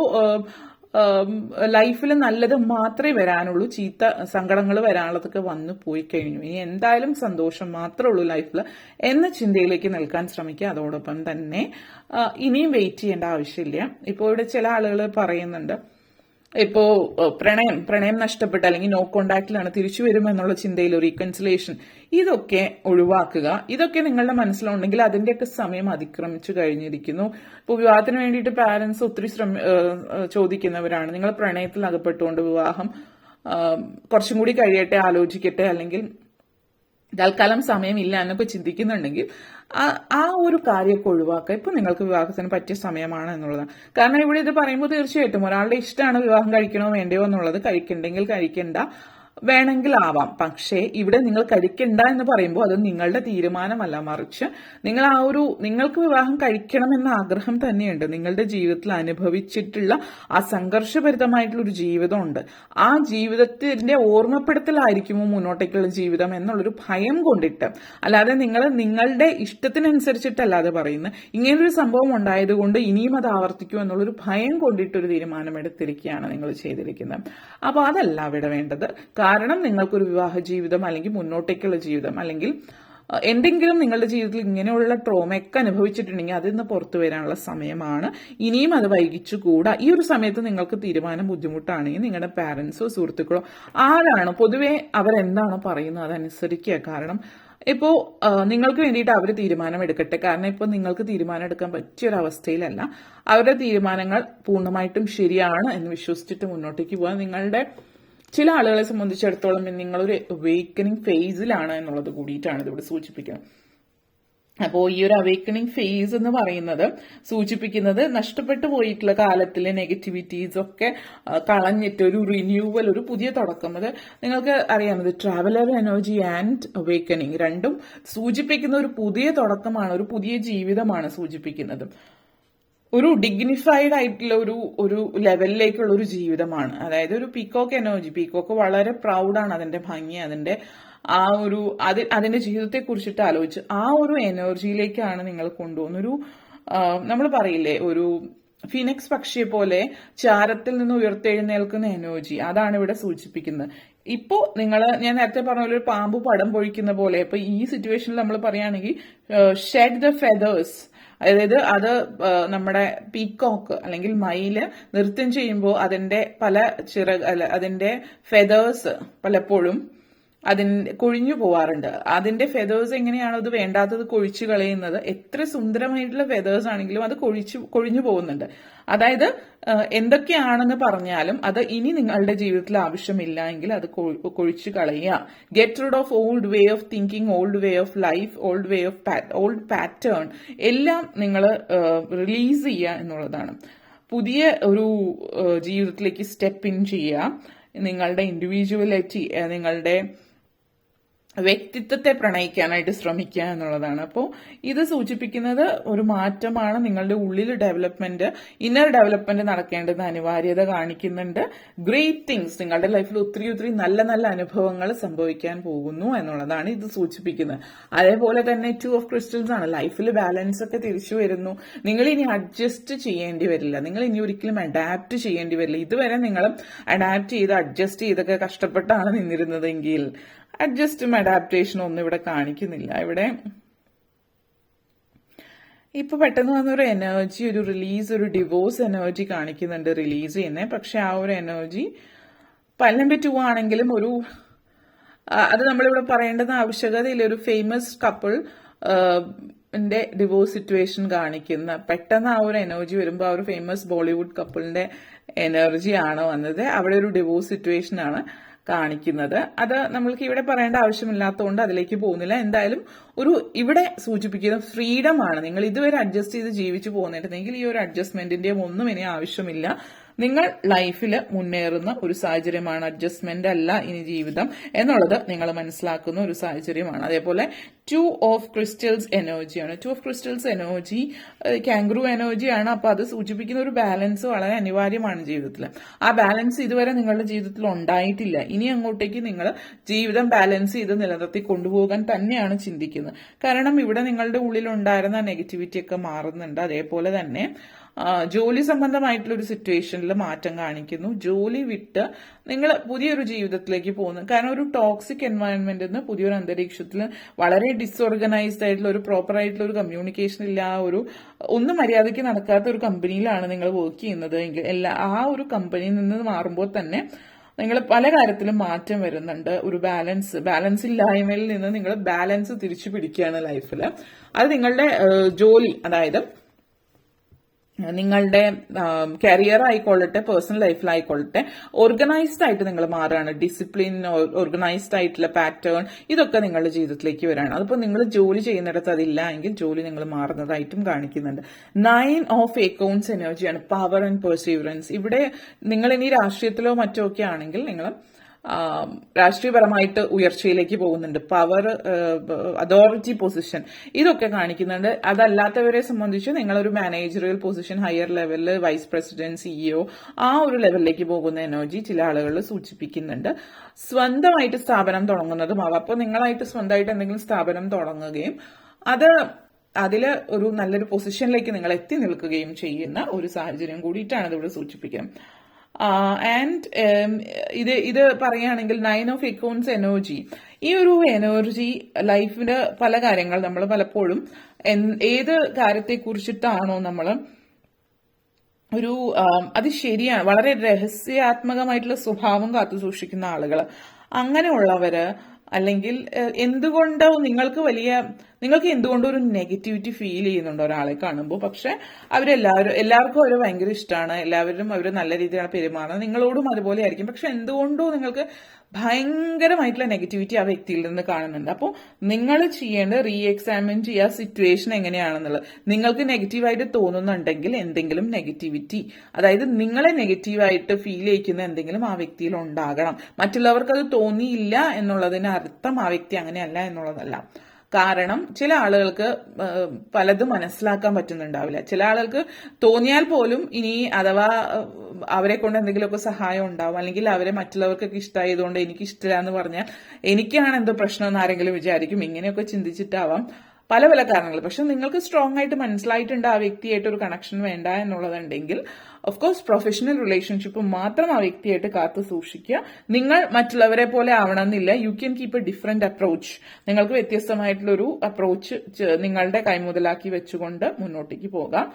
ലൈഫിൽ നല്ലത് മാത്രമേ വരാനുള്ളൂ, ചീത്ത സങ്കടങ്ങൾ വരാനുള്ളതൊക്കെ വന്നു പോയി കഴിഞ്ഞു. ഇനി എന്തായാലും സന്തോഷം മാത്രമേ ഉള്ളൂ ലൈഫിൽ എന്ന ചിന്തയിലേക്ക് നിൽക്കാൻ ശ്രമിക്കുക. അതോടൊപ്പം തന്നെ ഇനിയും വെയിറ്റ് ചെയ്യേണ്ട ആവശ്യമില്ല. ഇപ്പോൾ ഇവിടെ ചില ആളുകൾ പറയുന്നുണ്ട്, ഇപ്പോ പ്രണയം നഷ്ടപ്പെട്ട അല്ലെങ്കിൽ നോ കോണ്ടാക്റ്റിലാണ്, തിരിച്ചു വരുമെന്നുള്ള ചിന്തയിൽ ഒരു റീകൺസിലേഷൻ, ഇതൊക്കെ ഒഴിവാക്കുക. ഇതൊക്കെ നിങ്ങളുടെ മനസ്സിലുണ്ടെങ്കിൽ അതിന്റെയൊക്കെ സമയം അതിക്രമിച്ചു കഴിഞ്ഞിരിക്കുന്നു. ഇപ്പോൾ വിവാഹത്തിന് വേണ്ടിയിട്ട് പാരന്റ്സ് ഒത്തിരി ചോദിക്കുന്നവരാണ്. നിങ്ങൾ പ്രണയത്തിൽ അകപ്പെട്ടുകൊണ്ട് വിവാഹം കുറച്ചും കൂടി കഴിയട്ടെ, ആലോചിക്കട്ടെ, അല്ലെങ്കിൽ തൽക്കാലം സമയമില്ല എന്നൊക്കെ ചിന്തിക്കുന്നുണ്ടെങ്കിൽ ആ ഒരു കാര്യമൊക്കെ ഒഴിവാക്കുക. ഇപ്പൊ നിങ്ങൾക്ക് വിവാഹത്തിന് പറ്റിയ സമയമാണ് എന്നുള്ളതാണ്. കാരണം ഇവിടെ ഇത് പറയുമ്പോൾ തീർച്ചയായിട്ടും ഒരാളുടെ ഇഷ്ടമാണ് വിവാഹം കഴിക്കണോ വേണ്ടയോ എന്നുള്ളത്. കഴിക്കണ്ടെങ്കിൽ കഴിക്കണ്ട, വേണമെങ്കിൽ ആവാം. പക്ഷേ ഇവിടെ നിങ്ങൾ കഴിക്കണ്ട എന്ന് പറയുമ്പോൾ അത് നിങ്ങളുടെ തീരുമാനമല്ല, മറിച്ച് നിങ്ങൾക്ക് വിവാഹം കഴിക്കണമെന്ന ആഗ്രഹം തന്നെയുണ്ട്. നിങ്ങളുടെ ജീവിതത്തിൽ അനുഭവിച്ചിട്ടുള്ള ആ സംഘർഷഭരിതമായിട്ടുള്ള ഒരു ജീവിതമുണ്ട്. ആ ജീവിതത്തിന്റെ ഓർമ്മപ്പെടുത്തലായിരിക്കുമോ മുന്നോട്ടേക്കുള്ള ജീവിതം എന്നുള്ളൊരു ഭയം കൊണ്ടിട്ട്, അല്ലാതെ നിങ്ങളുടെ ഇഷ്ടത്തിനനുസരിച്ചിട്ടല്ലാതെ പറയുന്നത് ഇങ്ങനൊരു സംഭവം ഉണ്ടായതുകൊണ്ട് ഇനിയും അത് ആവർത്തിക്കും എന്നുള്ളൊരു ഭയം കൊണ്ടിട്ടൊരു തീരുമാനമെടുത്തിരിക്കുകയാണ് നിങ്ങൾ ചെയ്തിരിക്കുന്നത്. അപ്പോൾ അതല്ല ഇവിടെ വേണ്ടത്. കാരണം നിങ്ങൾക്കൊരു വിവാഹ ജീവിതം അല്ലെങ്കിൽ മുന്നോട്ടേക്കുള്ള ജീവിതം അല്ലെങ്കിൽ എന്തെങ്കിലും നിങ്ങളുടെ ജീവിതത്തിൽ ഇങ്ങനെയുള്ള ട്രോമയൊക്കെ അനുഭവിച്ചിട്ടുണ്ടെങ്കിൽ അതിൽ നിന്ന് പുറത്തു വരാനുള്ള സമയമാണ്. ഇനിയും അത് വൈകിച്ചുകൂടാ. ഈ ഒരു സമയത്ത് നിങ്ങൾക്ക് തീരുമാനം ബുദ്ധിമുട്ടാണെങ്കിൽ നിങ്ങളുടെ പാരന്റ്സോ സുഹൃത്തുക്കളോ ആരാണ് പൊതുവെ അവരെന്താണോ പറയുന്നത് അതനുസരിക്കുക. കാരണം ഇപ്പോൾ നിങ്ങൾക്ക് വേണ്ടിയിട്ട് അവർ തീരുമാനം എടുക്കട്ടെ. കാരണം ഇപ്പോൾ നിങ്ങൾക്ക് തീരുമാനം എടുക്കാൻ പറ്റിയൊരവസ്ഥയിലല്ല. അവരുടെ തീരുമാനങ്ങൾ പൂർണ്ണമായിട്ടും ശരിയാണ് എന്ന് വിശ്വസിച്ചിട്ട് മുന്നോട്ടേക്ക് പോകാൻ നിങ്ങളുടെ ചില ആളുകളെ സംബന്ധിച്ചിടത്തോളം നിങ്ങളൊരു അവേക്കനിങ് ഫേസിലാണ് എന്നുള്ളത് കൂടിയിട്ടാണ് ഇതിവിടെ സൂചിപ്പിക്കുന്നത്. അപ്പോൾ ഈ ഒരു അവേക്കണിംഗ് ഫേസ് എന്ന് പറയുന്നത് സൂചിപ്പിക്കുന്നത് നഷ്ടപ്പെട്ടു പോയിട്ടുള്ള കാലത്തിലെ നെഗറ്റിവിറ്റീസ് ഒക്കെ കളഞ്ഞിട്ട് ഒരു റിന്യൂവൽ, ഒരു പുതിയ തുടക്കം. അത് നിങ്ങൾക്ക് അറിയാമത് ട്രാവലർ എനർജി ആൻഡ് അവേക്കണിംഗ് രണ്ടും സൂചിപ്പിക്കുന്ന ഒരു പുതിയ തുടക്കമാണ്, ഒരു പുതിയ ജീവിതമാണ് സൂചിപ്പിക്കുന്നത്. ഒരു ഡിഗ്നിഫൈഡ് ആയിട്ടുള്ള ഒരു ലെവലിലേക്കുള്ള ഒരു ജീവിതമാണ്. അതായത് ഒരു പീക്കോക്ക് എനർജി. പീക്കോക്ക് വളരെ പ്രൗഡാണ്, അതിന്റെ ഭംഗി, അതിന്റെ അതിന്റെ ജീവിതത്തെ കുറിച്ചിട്ട് ആലോചിച്ച് ആ ഒരു എനർജിയിലേക്കാണ് നിങ്ങൾ കൊണ്ടുപോകുന്ന നമ്മൾ പറയില്ലേ, ഒരു ഫിനിക്സ് പക്ഷിയെ പോലെ ചാരത്തിൽ നിന്ന് ഉയർത്തെഴുന്നേൽക്കുന്ന എനർജി. അതാണ് ഇവിടെ സൂചിപ്പിക്കുന്നത്. ഇപ്പോ ഞാൻ നേരത്തെ പറഞ്ഞ പോലെ ഒരു പാമ്പ് പടം പൊഴിക്കുന്ന പോലെ ഇപ്പൊ ഈ സിറ്റുവേഷനിൽ നമ്മൾ പറയുകയാണെങ്കിൽ ഷെഡ് ദ ഫെദേഴ്സ്, അതായത് അത് നമ്മുടെ പീക്കോക്ക് അല്ലെങ്കിൽ മയില് നൃത്തം ചെയ്യുമ്പോൾ അതിന്റെ അതിന്റെ ഫെദേഴ്സ് പലപ്പോഴും കൊഴിഞ്ഞു പോവാറുണ്ട്. അതിന്റെ ഫെദേഴ്സ് എങ്ങനെയാണോ അത് വേണ്ടാത്തത് കൊഴിച്ചു കളയുന്നത്, എത്ര സുന്ദരമായിട്ടുള്ള ഫെദേഴ്സ് ആണെങ്കിലും അത് കൊഴിഞ്ഞു പോകുന്നുണ്ട്. അതായത് എന്തൊക്കെയാണെന്ന് പറഞ്ഞാലും അത് ഇനി നിങ്ങളുടെ ജീവിതത്തിൽ ആവശ്യമില്ല എങ്കിൽ അത് കൊഴിച്ചു കളയുക. Get rid of old way of thinking, old way of life, old pattern എല്ലാം നിങ്ങൾ റിലീസ് ചെയ്യുക എന്നുള്ളതാണ്. പുതിയ ഒരു ജീവിതത്തിലേക്ക് സ്റ്റെപ്പ് ഇൻ ചെയ്യുക. നിങ്ങളുടെ ഇൻഡിവിജ്വലിറ്റി, നിങ്ങളുടെ വ്യക്തിത്വത്തെ പ്രണയിക്കാനായിട്ട് ശ്രമിക്കുക എന്നുള്ളതാണ്. അപ്പോൾ ഇത് സൂചിപ്പിക്കുന്നത് ഒരു മാറ്റമാണ്. നിങ്ങളുടെ ഉള്ളിൽ ഇന്നർ ഡെവലപ്മെന്റ് നടക്കേണ്ടത് അനിവാര്യത കാണിക്കുന്നുണ്ട്. ഗ്രേറ്റ് തിങ്സ്, നിങ്ങളുടെ ലൈഫിൽ ഒത്തിരി നല്ല നല്ല അനുഭവങ്ങൾ സംഭവിക്കാൻ പോകുന്നു എന്നുള്ളതാണ് ഇത് സൂചിപ്പിക്കുന്നത്. അതേപോലെ തന്നെ 2 of Crystals ആണ്. ലൈഫിൽ ബാലൻസ് ഒക്കെ തിരിച്ചു വരുന്നു. നിങ്ങൾ ഇനി അഡ്ജസ്റ്റ് ചെയ്യേണ്ടി വരില്ല. നിങ്ങൾ ഇനി ഒരിക്കലും അഡാപ്റ്റ് ചെയ്യേണ്ടി വരില്ല. ഇതുവരെ നിങ്ങൾ അഡ്ജസ്റ്റ് ചെയ്തൊക്കെ കഷ്ടപ്പെട്ടാണ് നിന്നിരുന്നതെങ്കിൽ അഡ്ജസ്റ്റും അഡാപ്റ്റേഷനും ഒന്നും ഇവിടെ കാണിക്കുന്നില്ല. ഇവിടെ ഇപ്പൊ പെട്ടെന്ന് വന്നൊരു എനർജി, ഒരു റിലീസ്, ഒരു ഡിവോഴ്സ് എനർജി കാണിക്കുന്നുണ്ട് റിലീസ് ചെയ്യുന്നത്. പക്ഷെ ആ ഒരു എനർജി നമ്പർ 2 ആണെങ്കിലും അത് നമ്മളിവിടെ പറയേണ്ടത് ആവശ്യകതയില്ല. ഒരു ഫേമസ് കപ്പിൾ ഡിവോഴ്സ് സിറ്റുവേഷൻ കാണിക്കുന്ന പെട്ടെന്ന് ആ ഒരു എനർജി വരുമ്പോൾ ആ ഒരു ഫേമസ് ബോളിവുഡ് കപ്പിളിന്റെ എനർജിയാണ് വന്നത്. അവിടെ ഒരു ഡിവോഴ്സ് സിറ്റുവേഷൻ ആണ് കാണിക്കുന്നത്. അത് നമ്മൾക്ക് ഇവിടെ പറയേണ്ട ആവശ്യമില്ലാത്തതുകൊണ്ട് അതിലേക്ക് പോകുന്നില്ല. എന്തായാലും ഇവിടെ സൂചിപ്പിക്കുന്ന ഫ്രീഡം ആണ്. നിങ്ങൾ ഇതുവരെ അഡ്ജസ്റ്റ് ചെയ്ത് ജീവിച്ചു പോകുന്നുണ്ടെങ്കിൽ ഈ ഒരു അഡ്ജസ്റ്റ്മെന്റിന്റെയും ഒന്നും ഇനി ആവശ്യമില്ല. നിങ്ങൾ ലൈഫിൽ മുന്നേറുന്ന ഒരു സാഹചര്യമാണ്. അഡ്ജസ്റ്റ്മെന്റ് അല്ല ഇനി ജീവിതം എന്നുള്ളത് നിങ്ങൾ മനസ്സിലാക്കുന്ന ഒരു സാഹചര്യമാണ്. അതേപോലെ 2 of Crystals എനർജിയാണ്. 2 of Crystals എനർജി കാംഗ്രൂ എനർജിയാണ്. അപ്പൊ അത് സൂചിപ്പിക്കുന്ന ഒരു ബാലൻസ് വളരെ അനിവാര്യമാണ് ജീവിതത്തിൽ. ആ ബാലൻസ് ഇതുവരെ നിങ്ങളുടെ ജീവിതത്തിൽ ഉണ്ടായിട്ടില്ല. ഇനി അങ്ങോട്ടേക്ക് നിങ്ങൾ ജീവിതം ബാലൻസ് ചെയ്ത് നിലനിർത്തി കൊണ്ടുപോകാൻ തന്നെയാണ് ചിന്തിക്കുന്നത്. കാരണം ഇവിടെ നിങ്ങളുടെ ഉള്ളിലുണ്ടായിരുന്ന നെഗറ്റിവിറ്റി ഒക്കെ മാറുന്നുണ്ട്. അതേപോലെ തന്നെ ജോലി സംബന്ധമായിട്ടുള്ള ഒരു സിറ്റുവേഷനിൽ മാറ്റം കാണിക്കുന്നു. ജോലി വിട്ട് നിങ്ങൾ പുതിയൊരു ജീവിതത്തിലേക്ക് പോകുന്നു. കാരണം ഒരു ടോക്സിക് എൻവയൺമെന്റിൽ നിന്ന് പുതിയൊരു അന്തരീക്ഷത്തിൽ വളരെ ഡിസോർഗനൈസ്ഡ് ആയിട്ടുള്ള ഒരു പ്രോപ്പർ ആയിട്ടുള്ള ഒരു കമ്മ്യൂണിക്കേഷൻ ഇല്ല, ഒന്നും മര്യാദയ്ക്ക് നടക്കാത്ത ഒരു കമ്പനിയിലാണ് നിങ്ങൾ വർക്ക് ചെയ്യുന്നത് എങ്കിൽ ആ ഒരു കമ്പനിയിൽ നിന്ന് മാറുമ്പോൾ തന്നെ നിങ്ങൾ പല കാര്യത്തിലും മാറ്റം വരുന്നുണ്ട്. ഒരു ബാലൻസ് ഇല്ലായ്മയിൽ നിന്ന് നിങ്ങൾ ബാലൻസ് തിരിച്ചു പിടിക്കുകയാണ് ലൈഫിൽ. അത് നിങ്ങളുടെ ജോലി, അതായത് നിങ്ങളുടെ കരിയർ ആയിക്കൊള്ളട്ടെ, പേഴ്സണൽ ലൈഫിലായിക്കൊള്ളട്ടെ, ഓർഗനൈസ്ഡ് ആയിട്ട് നിങ്ങൾ മാറുകയാണ്. ഡിസിപ്ലിൻ, ഓർഗനൈസ്ഡ് ആയിട്ടുള്ള പാറ്റേൺ, ഇതൊക്കെ നിങ്ങളുടെ ജീവിതത്തിലേക്ക് വരികയാണ്. അതിപ്പോൾ നിങ്ങൾ ജോലി ചെയ്യുന്നിടത്ത് അതില്ല എങ്കിൽ ജോലി നിങ്ങൾ മാറുന്നതായിട്ടും കാണിക്കുന്നുണ്ട്. 9 ഓഫ് അക്കൗണ്ട്സ് എനർജിയാണ് പവർ ആൻഡ് പെർസീവറൻസ്. ഇവിടെ നിങ്ങൾ ഇനി രാഷ്ട്രീയത്തിലോ മറ്റോ ഒക്കെ ആണെങ്കിൽ നിങ്ങൾ രാഷ്ട്രീയപരമായിട്ട് ഉയർച്ചയിലേക്ക് പോകുന്നുണ്ട്. പവർ, അതോറിറ്റി പൊസിഷൻ, ഇതൊക്കെ കാണിക്കുന്നുണ്ട്. അതല്ലാത്തവരെ സംബന്ധിച്ച് നിങ്ങളൊരു മാനേജറിയൽ പൊസിഷൻ, ഹയർ ലെവലിൽ വൈസ് പ്രസിഡന്റ്, സിഇഒ, ആ ഒരു ലെവലിലേക്ക് പോകുന്ന എനർജി ചില ആളുകളിൽ സൂചിപ്പിക്കുന്നുണ്ട്. സ്വന്തമായിട്ട് സ്ഥാപനം തുടങ്ങുന്നതും ആവാം. അപ്പോൾ നിങ്ങളായിട്ട് സ്വന്തമായിട്ട് എന്തെങ്കിലും സ്ഥാപനം തുടങ്ങുകയും അതില് ഒരു നല്ലൊരു പൊസിഷനിലേക്ക് നിങ്ങൾ എത്തി നിൽക്കുകയും ചെയ്യുന്ന ഒരു സാഹചര്യം കൂടിയിട്ടാണ് ഇതിവിടെ സൂചിപ്പിക്കുന്നത്. ആൻഡ് ഇത് പറയുകയാണെങ്കിൽ 9 ഓഫ് അക്കൗണ്ട്സ് എനർജി, ഈ ഒരു എനർജി ലൈഫില് പല കാര്യങ്ങൾ നമ്മൾ പലപ്പോഴും ഏത് കാര്യത്തെ കുറിച്ചിട്ടാണോ നമ്മൾ അത് ശരിയാണ്, വളരെ രഹസ്യാത്മകമായിട്ടുള്ള സ്വഭാവം കാത്തു സൂക്ഷിക്കുന്ന ആളുകൾ, അങ്ങനെയുള്ളവര്, അല്ലെങ്കിൽ എന്തുകൊണ്ടോ നിങ്ങൾക്ക് എന്തുകൊണ്ടോ ഒരു നെഗറ്റിവിറ്റി ഫീൽ ചെയ്യുന്നുണ്ടോ ഒരാളെ കാണുമ്പോൾ. പക്ഷെ എല്ലാവർക്കും അവരെ ഭയങ്കര ഇഷ്ടമാണ്, എല്ലാവരും അവർ നല്ല രീതിയിലാണ് പെരുമാറുന്നത്, നിങ്ങളോടും അതുപോലെ ആയിരിക്കും. പക്ഷെ എന്തുകൊണ്ടോ നിങ്ങൾക്ക് ഭയങ്കരമായിട്ടുള്ള നെഗറ്റിവിറ്റി ആ വ്യക്തിയിൽ നിന്ന് കാണുന്നുണ്ട്. അപ്പോൾ നിങ്ങൾ ചെയ്യേണ്ടത് റീ എക്സാമിൻ ചെയ്യുക സിറ്റുവേഷൻ എങ്ങനെയാണെന്നുള്ളത്. നിങ്ങൾക്ക് നെഗറ്റീവായിട്ട് തോന്നുന്നുണ്ടെങ്കിൽ എന്തെങ്കിലും നെഗറ്റിവിറ്റി, അതായത് നിങ്ങളെ നെഗറ്റീവായിട്ട് ഫീൽ ചെയ്യിക്കുന്ന എന്തെങ്കിലും ആ വ്യക്തിയിൽ ഉണ്ടാകണം. മറ്റുള്ളവർക്ക് അത് തോന്നിയില്ല എന്നുള്ളതിന് അർത്ഥം ആ വ്യക്തി അങ്ങനെയല്ല എന്നുള്ളതല്ല. കാരണം ചില ആളുകൾക്ക് പലതും മനസ്സിലാക്കാൻ പറ്റുന്നുണ്ടാവില്ല. ചില ആളുകൾക്ക് തോന്നിയാൽ പോലും ഇനി അഥവാ അവരെ കൊണ്ട് എന്തെങ്കിലുമൊക്കെ സഹായം ഉണ്ടാവും, അല്ലെങ്കിൽ അവരെ മറ്റുള്ളവർക്കൊക്കെ ഇഷ്ടമായതുകൊണ്ട് എനിക്ക് ഇഷ്ടമില്ല എന്ന് പറഞ്ഞാൽ എനിക്കാണ് എന്തോ പ്രശ്നമെന്ന് ആരെങ്കിലും വിചാരിക്കും. ഇങ്ങനെയൊക്കെ ചിന്തിച്ചിട്ടാവാം പല പല കാരണങ്ങൾ. പക്ഷെ നിങ്ങൾക്ക് സ്ട്രോങ് ആയിട്ട് മനസ്സിലായിട്ടുണ്ട് ആ വ്യക്തിയായിട്ട് ഒരു കണക്ഷൻ വേണ്ട എന്നുള്ളതുണ്ടെങ്കിൽ ഓഫ് കോഴ്സ് പ്രൊഫഷണൽ റിലേഷൻഷിപ്പ് മാത്രം ആ വ്യക്തിയായിട്ട് കാത്തു സൂക്ഷിക്കുക. നിങ്ങൾ മറ്റുള്ളവരെ പോലെ ആവണമെന്നില്ല. You can keep A different approach. നിങ്ങൾക്ക് വ്യത്യസ്തമായിട്ടുള്ളൊരു അപ്രോച്ച് നിങ്ങളുടെ കൈമുതലാക്കി വെച്ചുകൊണ്ട് മുന്നോട്ടേക്ക് പോകാം.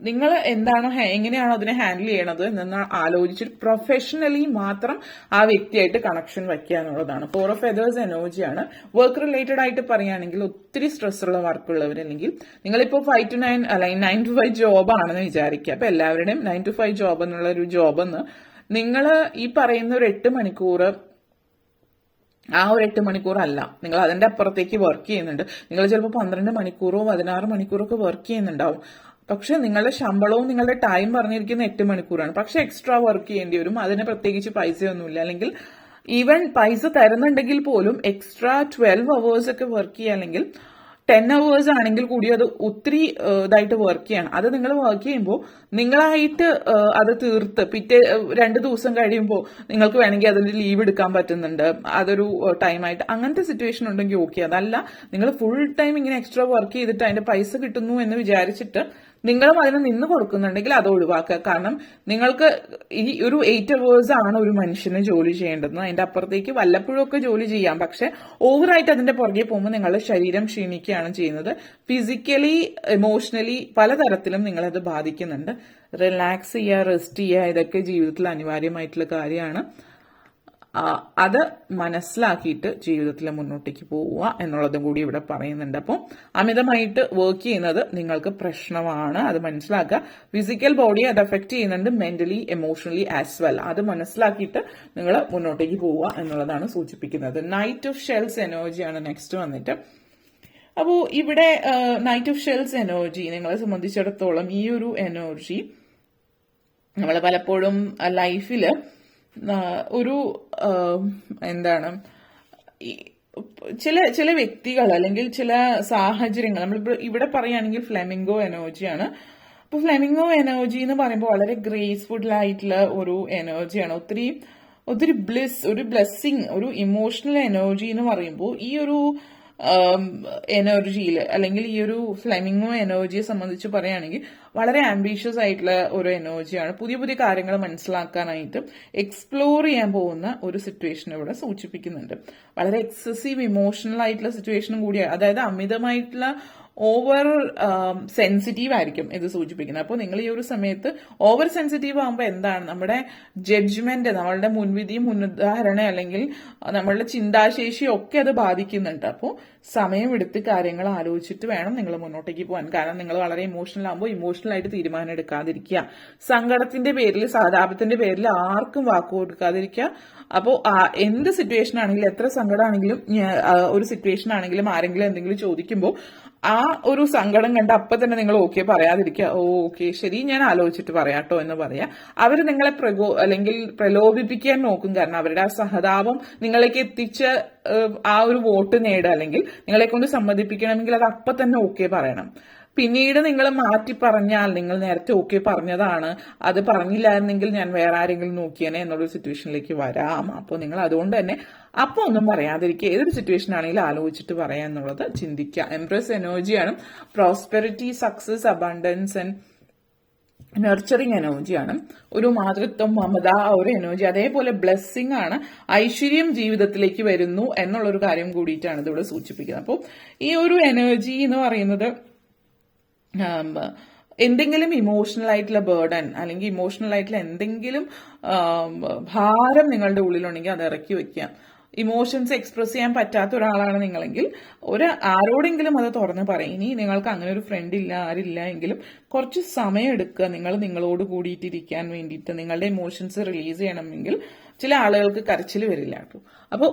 നിങ്ങൾ എങ്ങനെയാണോ അതിനെ ഹാൻഡിൽ ചെയ്യണത് എന്ന് ആലോചിച്ചിട്ട് പ്രൊഫഷണലി മാത്രം ആ വ്യക്തിയായിട്ട് കണക്ഷൻ വയ്ക്കുക എന്നുള്ളതാണ്. 4 ഓഫ് ഫെദേഴ്സ് എനർജിയാണ്. വർക്ക് റിലേറ്റഡ് ആയിട്ട് പറയുകയാണെങ്കിൽ ഒത്തിരി സ്ട്രെസ്സുള്ള വർക്കുള്ളവർ, അല്ലെങ്കിൽ നിങ്ങളിപ്പോൾ 5 to 9 അല്ലെങ്കിൽ 9 to 5 ജോബ് ആണെന്ന് വിചാരിക്കുക. അപ്പൊ എല്ലാവരുടെയും 9 to 5 ജോബ് എന്നുള്ള ഒരു ജോബ് എന്ന് നിങ്ങൾ ഈ പറയുന്ന ഒരു 8 മണിക്കൂർ, ആ ഒരു 8 മണിക്കൂറല്ല, നിങ്ങൾ അതിന്റെ അപ്പുറത്തേക്ക് വർക്ക് ചെയ്യുന്നുണ്ട്. നിങ്ങൾ ചിലപ്പോൾ 12 മണിക്കൂറോ 16 മണിക്കൂറോ ഒക്കെ വർക്ക് ചെയ്യുന്നുണ്ടാവും. പക്ഷെ നിങ്ങളുടെ ശമ്പളവും നിങ്ങളുടെ ടൈം പറഞ്ഞിരിക്കുന്ന 8 മണിക്കൂറാണ്. പക്ഷെ എക്സ്ട്രാ വർക്ക് ചെയ്യേണ്ടി വരും. അതിന് പ്രത്യേകിച്ച് പൈസയൊന്നുമില്ല, അല്ലെങ്കിൽ ഈവൻ പൈസ തരുന്നുണ്ടെങ്കിൽ പോലും എക്സ്ട്രാ 12 hours ഒക്കെ വർക്ക് ചെയ്യുക, അല്ലെങ്കിൽ 10 hours ആണെങ്കിൽ കൂടി അത് ഒത്തിരി ഇതായിട്ട് വർക്ക് ചെയ്യണം. അത് നിങ്ങൾ വർക്ക് ചെയ്യുമ്പോൾ നിങ്ങളായിട്ട് അത് തീർത്ത് 2 ദിവസം കഴിയുമ്പോൾ നിങ്ങൾക്ക് വേണമെങ്കിൽ അതിന്റെ ലീവ് എടുക്കാൻ പറ്റുന്നുണ്ട്, അതൊരു ടൈമായിട്ട്. അങ്ങനത്തെ സിറ്റുവേഷൻ ഉണ്ടെങ്കിൽ ഓക്കെ. അതല്ല നിങ്ങൾ ഫുൾ ടൈം ഇങ്ങനെ എക്സ്ട്രാ വർക്ക് ചെയ്തിട്ട് അതിന്റെ പൈസ കിട്ടുന്നു എന്ന് വിചാരിച്ചിട്ട് നിങ്ങളും അതിന് നിന്ന് കൊടുക്കുന്നുണ്ടെങ്കിൽ അത് ഒഴിവാക്കുക. കാരണം നിങ്ങൾക്ക് ഈ ഒരു 8 hours ആണ് ഒരു മനുഷ്യന് ജോലി ചെയ്യേണ്ടത്. അതിന്റെ അപ്പുറത്തേക്ക് വല്ലപ്പോഴും ഒക്കെ ജോലി ചെയ്യാം. പക്ഷെ ഓവറായിട്ട് അതിന്റെ പുറകെ പോകുമ്പോൾ നിങ്ങളുടെ ശരീരം ക്ഷീണിക്കുകയാണ് ചെയ്യുന്നത്. ഫിസിക്കലി, ഇമോഷണലി പലതരത്തിലും നിങ്ങളത് ബാധിക്കുന്നുണ്ട്. റിലാക്സ് ചെയ്യുക, റെസ്റ്റ് ചെയ്യുക, ഇതൊക്കെ ജീവിതത്തിൽ അനിവാര്യമായിട്ടുള്ള കാര്യമാണ്. അത് മനസ്സിലാക്കിയിട്ട് ജീവിതത്തിൽ മുന്നോട്ടേക്ക് പോവുക എന്നുള്ളതും കൂടി ഇവിടെ പറയുന്നുണ്ട്. അപ്പോൾ അമിതമായിട്ട് വർക്ക് ചെയ്യുന്നത് നിങ്ങൾക്ക് പ്രശ്നമാണ്, അത് മനസ്സിലാക്കുക. ഫിസിക്കൽ ബോഡിയെ അത് അഫക്റ്റ് ചെയ്യുന്നുണ്ട്, മെന്റലി, എമോഷണലി ആസ് വെൽ. അത് മനസ്സിലാക്കിയിട്ട് നിങ്ങൾ മുന്നോട്ടേക്ക് പോവുക എന്നുള്ളതാണ് സൂചിപ്പിക്കുന്നത്. നൈറ്റ് ഓഫ് ഷെൽസ് എനർജിയാണ് നെക്സ്റ്റ് വന്നിട്ട്. അപ്പോൾ ഇവിടെ നൈറ്റ് ഓഫ് ഷെൽസ് എനർജി നിങ്ങളെ സംബന്ധിച്ചിടത്തോളം ഈ ഒരു എനർജി നമ്മൾ പലപ്പോഴും ലൈഫിൽ ഒരു ചില വ്യക്തികൾ അല്ലെങ്കിൽ ചില സാഹചര്യങ്ങൾ, നമ്മൾ ഇവിടെ പറയുകയാണെങ്കിൽ ഫ്ലെമിംഗോ എനർജിയാണ്. അപ്പൊ ഫ്ലെമിംഗോ എനർജി എന്ന് പറയുമ്പോൾ വളരെ ഗ്രേസ്ഫുൾ ആയിട്ടുള്ള ഒരു എനർജിയാണ്. ഒത്തിരി ഒരു ബ്ലെസ്സിങ്, ഒരു ഇമോഷണൽ എനർജി എന്ന് പറയുമ്പോൾ ഈ ഒരു എനർജിയിൽ, അല്ലെങ്കിൽ ഈ ഒരു ഫ്ലെമിംഗോ എനർജിയെ സംബന്ധിച്ച് പറയുകയാണെങ്കിൽ വളരെ ആംബീഷ്യസ് ആയിട്ടുള്ള ഒരു എനർജിയാണ്. പുതിയ പുതിയ കാര്യങ്ങൾ മനസ്സിലാക്കാനായിട്ട് എക്സ്പ്ലോർ ചെയ്യാൻ പോകുന്ന ഒരു സിറ്റുവേഷൻ ഇവിടെ സൂചിപ്പിക്കുന്നുണ്ട്. വളരെ എക്സസീവ് ഇമോഷണൽ ആയിട്ടുള്ള സിറ്റുവേഷനും കൂടിയാണ്. അതായത് അമിതമായിട്ടുള്ള ഓവർ സെൻസിറ്റീവ് ആയിരിക്കും ഇത് സൂചിപ്പിക്കുന്നത്. അപ്പോൾ നിങ്ങൾ ഈ ഒരു സമയത്ത് ഓവർ സെൻസിറ്റീവ് ആകുമ്പോൾ എന്താണ്, നമ്മുടെ ജഡ്ജ്മെന്റ്, നമ്മളുടെ മുൻവിധിയും മുൻധാരണ അല്ലെങ്കിൽ നമ്മളുടെ ചിന്താശേഷിയും ഒക്കെ അത് ബാധിക്കുന്നുണ്ട്. അപ്പോൾ സമയമെടുത്ത് കാര്യങ്ങൾ ആലോചിച്ചിട്ട് വേണം നിങ്ങൾ മുന്നോട്ടേക്ക് പോകാൻ. കാരണം നിങ്ങൾ വളരെ ഇമോഷണൽ ആകുമ്പോൾ ഇമോഷണൽ ആയിട്ട് തീരുമാനം എടുക്കാതിരിക്കുക. സങ്കടത്തിന്റെ പേരിൽ, സഹതാപത്തിന്റെ പേരിൽ ആർക്കും വാക്കു കൊടുക്കാതിരിക്കുക. അപ്പോൾ എന്ത് സിറ്റുവേഷൻ ആണെങ്കിലും, എത്ര സങ്കടമാണെങ്കിലും, ഒരു സിറ്റുവേഷൻ ആണെങ്കിലും ആരെങ്കിലും എന്തെങ്കിലും ചോദിക്കുമ്പോൾ ആ ഒരു സങ്കടം കണ്ട് അപ്പൊ തന്നെ നിങ്ങൾ ഓക്കെ പറയാതിരിക്കുക. ഓക്കെ ശരി, ഞാൻ ആലോചിച്ചിട്ട് പറയാട്ടോ എന്ന് പറയാ. അവർ നിങ്ങളെ അല്ലെങ്കിൽ പ്രലോഭിപ്പിക്കാൻ നോക്കും. കാരണം അവരുടെ ആ സഹതാപം നിങ്ങളിലേക്ക് എത്തിച്ച ആ ഒരു വോട്ട് നേടുക, അല്ലെങ്കിൽ നിങ്ങളെ കൊണ്ട് സമ്മതിപ്പിക്കണമെങ്കിൽ അത് അപ്പൊ തന്നെ ഓക്കെ പറയണം. പിന്നീട് നിങ്ങൾ മാറ്റി പറഞ്ഞാൽ, നിങ്ങൾ നേരത്തെ ഓക്കെ പറഞ്ഞതാണ്, അത് പറഞ്ഞില്ലായിരുന്നെങ്കിൽ ഞാൻ വേറെ ആരെങ്കിലും നോക്കിയേനെ എന്നുള്ള സിറ്റുവേഷനിലേക്ക് വരാം. അപ്പോൾ നിങ്ങൾ അതുകൊണ്ട് തന്നെ അപ്പോൾ ഒന്നും പറയാതിരിക്കുക. ഏതൊരു സിറ്റുവേഷൻ ആണെങ്കിലും ആലോചിച്ചിട്ട് പറയാം എന്നുള്ളത് ചിന്തിക്കുക. എംപ്രസ് എനർജിയാണ്. Prosperity, success, abundance and nurturing എനർജിയാണ്. ഒരു മാതൃത്വം, മമത, ഒരു എനർജി. അതേപോലെ ബ്ലെസ്സിങ് ആണ്. ഐശ്വര്യം ജീവിതത്തിലേക്ക് വരുന്നു എന്നുള്ളൊരു കാര്യം കൂടിയിട്ടാണ് ഇതിവിടെ സൂചിപ്പിക്കുന്നത്. അപ്പോൾ ഈ ഒരു എനർജി എന്ന് പറയുന്നത് എന്തെങ്കിലും ഇമോഷണൽ ആയിട്ടുള്ള ബേർഡൻ അല്ലെങ്കിൽ ഇമോഷണൽ ആയിട്ടുള്ള എന്തെങ്കിലും ഭാരം നിങ്ങളുടെ ഉള്ളിലുണ്ടെങ്കിൽ അത് ഇറക്കി വെക്കുക. ഇമോഷൻസ് എക്സ്പ്രസ് ചെയ്യാൻ പറ്റാത്ത ഒരാളാണ് നിങ്ങളെങ്കിൽ ആരോടെങ്കിലും അത് തുറന്ന് പറയും. ഇനി നിങ്ങൾക്ക് അങ്ങനെ ഒരു ഫ്രണ്ട് ഇല്ല, ആരില്ല എങ്കിലും കുറച്ച് സമയം എടുക്കുക. നിങ്ങളോട് കൂടിയിട്ടിരിക്കാൻ വേണ്ടിയിട്ട്, നിങ്ങളുടെ ഇമോഷൻസ് റിലീസ് ചെയ്യണമെങ്കിൽ. ചില ആളുകൾക്ക് കരച്ചിൽ വരില്ല കേട്ടോ. അപ്പോൾ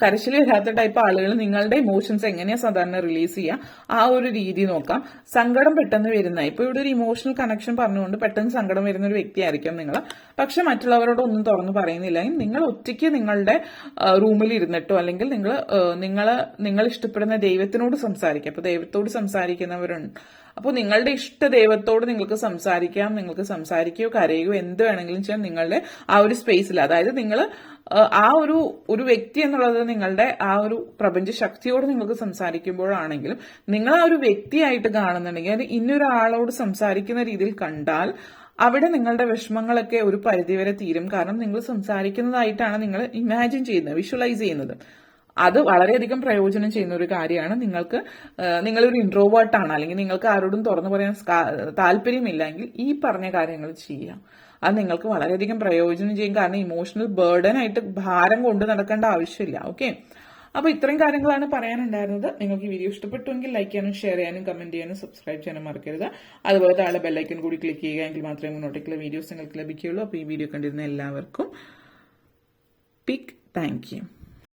കരച്ചിൽ വരാത്ത ടൈപ്പ് ആളുകൾ നിങ്ങളുടെ ഇമോഷൻസ് എങ്ങനെയാ സാധാരണ റിലീസ് ചെയ്യുക, ആ ഒരു രീതി നോക്കാം. സങ്കടം പെട്ടെന്ന് വരുന്ന, ഇപ്പൊ ഇവിടെ ഒരു ഇമോഷണൽ കണക്ഷൻ പറഞ്ഞുകൊണ്ട് പെട്ടെന്ന് സങ്കടം വരുന്ന ഒരു വ്യക്തിയായിരിക്കും നിങ്ങൾ. പക്ഷെ മറ്റുള്ളവരോട് ഒന്നും തുറന്ന് പറയുന്നില്ല. നിങ്ങൾ ഒറ്റയ്ക്ക് നിങ്ങളുടെ റൂമിൽ ഇരുന്നിട്ടോ അല്ലെങ്കിൽ നിങ്ങൾ ഇഷ്ടപ്പെടുന്ന ദൈവത്തിനോട് സംസാരിക്കുക. അപ്പൊ ദൈവത്തോട് സംസാരിക്കുന്നവരുണ്ട്. അപ്പോൾ നിങ്ങളുടെ ഇഷ്ട ദൈവത്തോട് നിങ്ങൾക്ക് സംസാരിക്കാം. നിങ്ങൾക്ക് സംസാരിക്കുകയോ കരയുകയോ എന്ത് വേണമെങ്കിലും ചെയ്യാം നിങ്ങളുടെ ആ ഒരു സ്പേസിൽ. അതായത് നിങ്ങൾ ആ ഒരു വ്യക്തി എന്നുള്ളത് നിങ്ങളുടെ ആ ഒരു പ്രപഞ്ച ശക്തിയോട് നിങ്ങൾക്ക് സംസാരിക്കുമ്പോഴാണെങ്കിലും നിങ്ങൾ ആ ഒരു വ്യക്തിയായിട്ട് കാണുന്നുണ്ടെങ്കിൽ, അത് ഇന്നൊരാളോട് സംസാരിക്കുന്ന രീതിയിൽ കണ്ടാൽ അവിടെ നിങ്ങളുടെ വിഷമങ്ങളൊക്കെ ഒരു പരിധിവരെ തീരും. കാരണം നിങ്ങൾ സംസാരിക്കുന്നതായിട്ടാണ് നിങ്ങൾ ഇമാജിൻ ചെയ്യുന്നത്, വിഷ്വലൈസ് ചെയ്യുന്നത്. അത് വളരെയധികം പ്രയോജനം ചെയ്യുന്ന ഒരു കാര്യമാണ്. നിങ്ങളൊരു ഇൻട്രോവേർട്ടാണ് അല്ലെങ്കിൽ നിങ്ങൾക്ക് ആരോടും തുറന്നു പറയാൻ താല്പര്യമില്ലെങ്കിൽ ഈ പറഞ്ഞ കാര്യങ്ങൾ ചെയ്യാം. അത് നിങ്ങൾക്ക് വളരെയധികം പ്രയോജനം ചെയ്യും. കാരണം ഇമോഷണൽ ബേർഡൻ ആയിട്ട് ഭാരം കൊണ്ട് നടക്കേണ്ട ആവശ്യമില്ല. ഓക്കെ, അപ്പോൾ ഇത്രയും കാര്യങ്ങളാണ് പറയാനുണ്ടായിരുന്നത്. നിങ്ങൾക്ക് ഈ വീഡിയോ ഇഷ്ടപ്പെട്ടുവെങ്കിൽ ലൈക്ക് ചെയ്യാനും ഷെയർ ചെയ്യാനും കമന്റ് ചെയ്യാനും സബ്സ്ക്രൈബ് ചെയ്യാനും മറക്കരുത്. അതുപോലെ താഴെ ബെല്ലൈക്കൺ കൂടി ക്ലിക്ക് ചെയ്യുക, എങ്കിൽ മാത്രമേ മുന്നോട്ടേക്കുള്ള വീഡിയോസ് നിങ്ങൾക്ക് ലഭിക്കുകയുള്ളൂ. അപ്പോൾ ഈ വീഡിയോ കണ്ടിരുന്ന എല്ലാവർക്കും ബിഗ് താങ്ക് യു.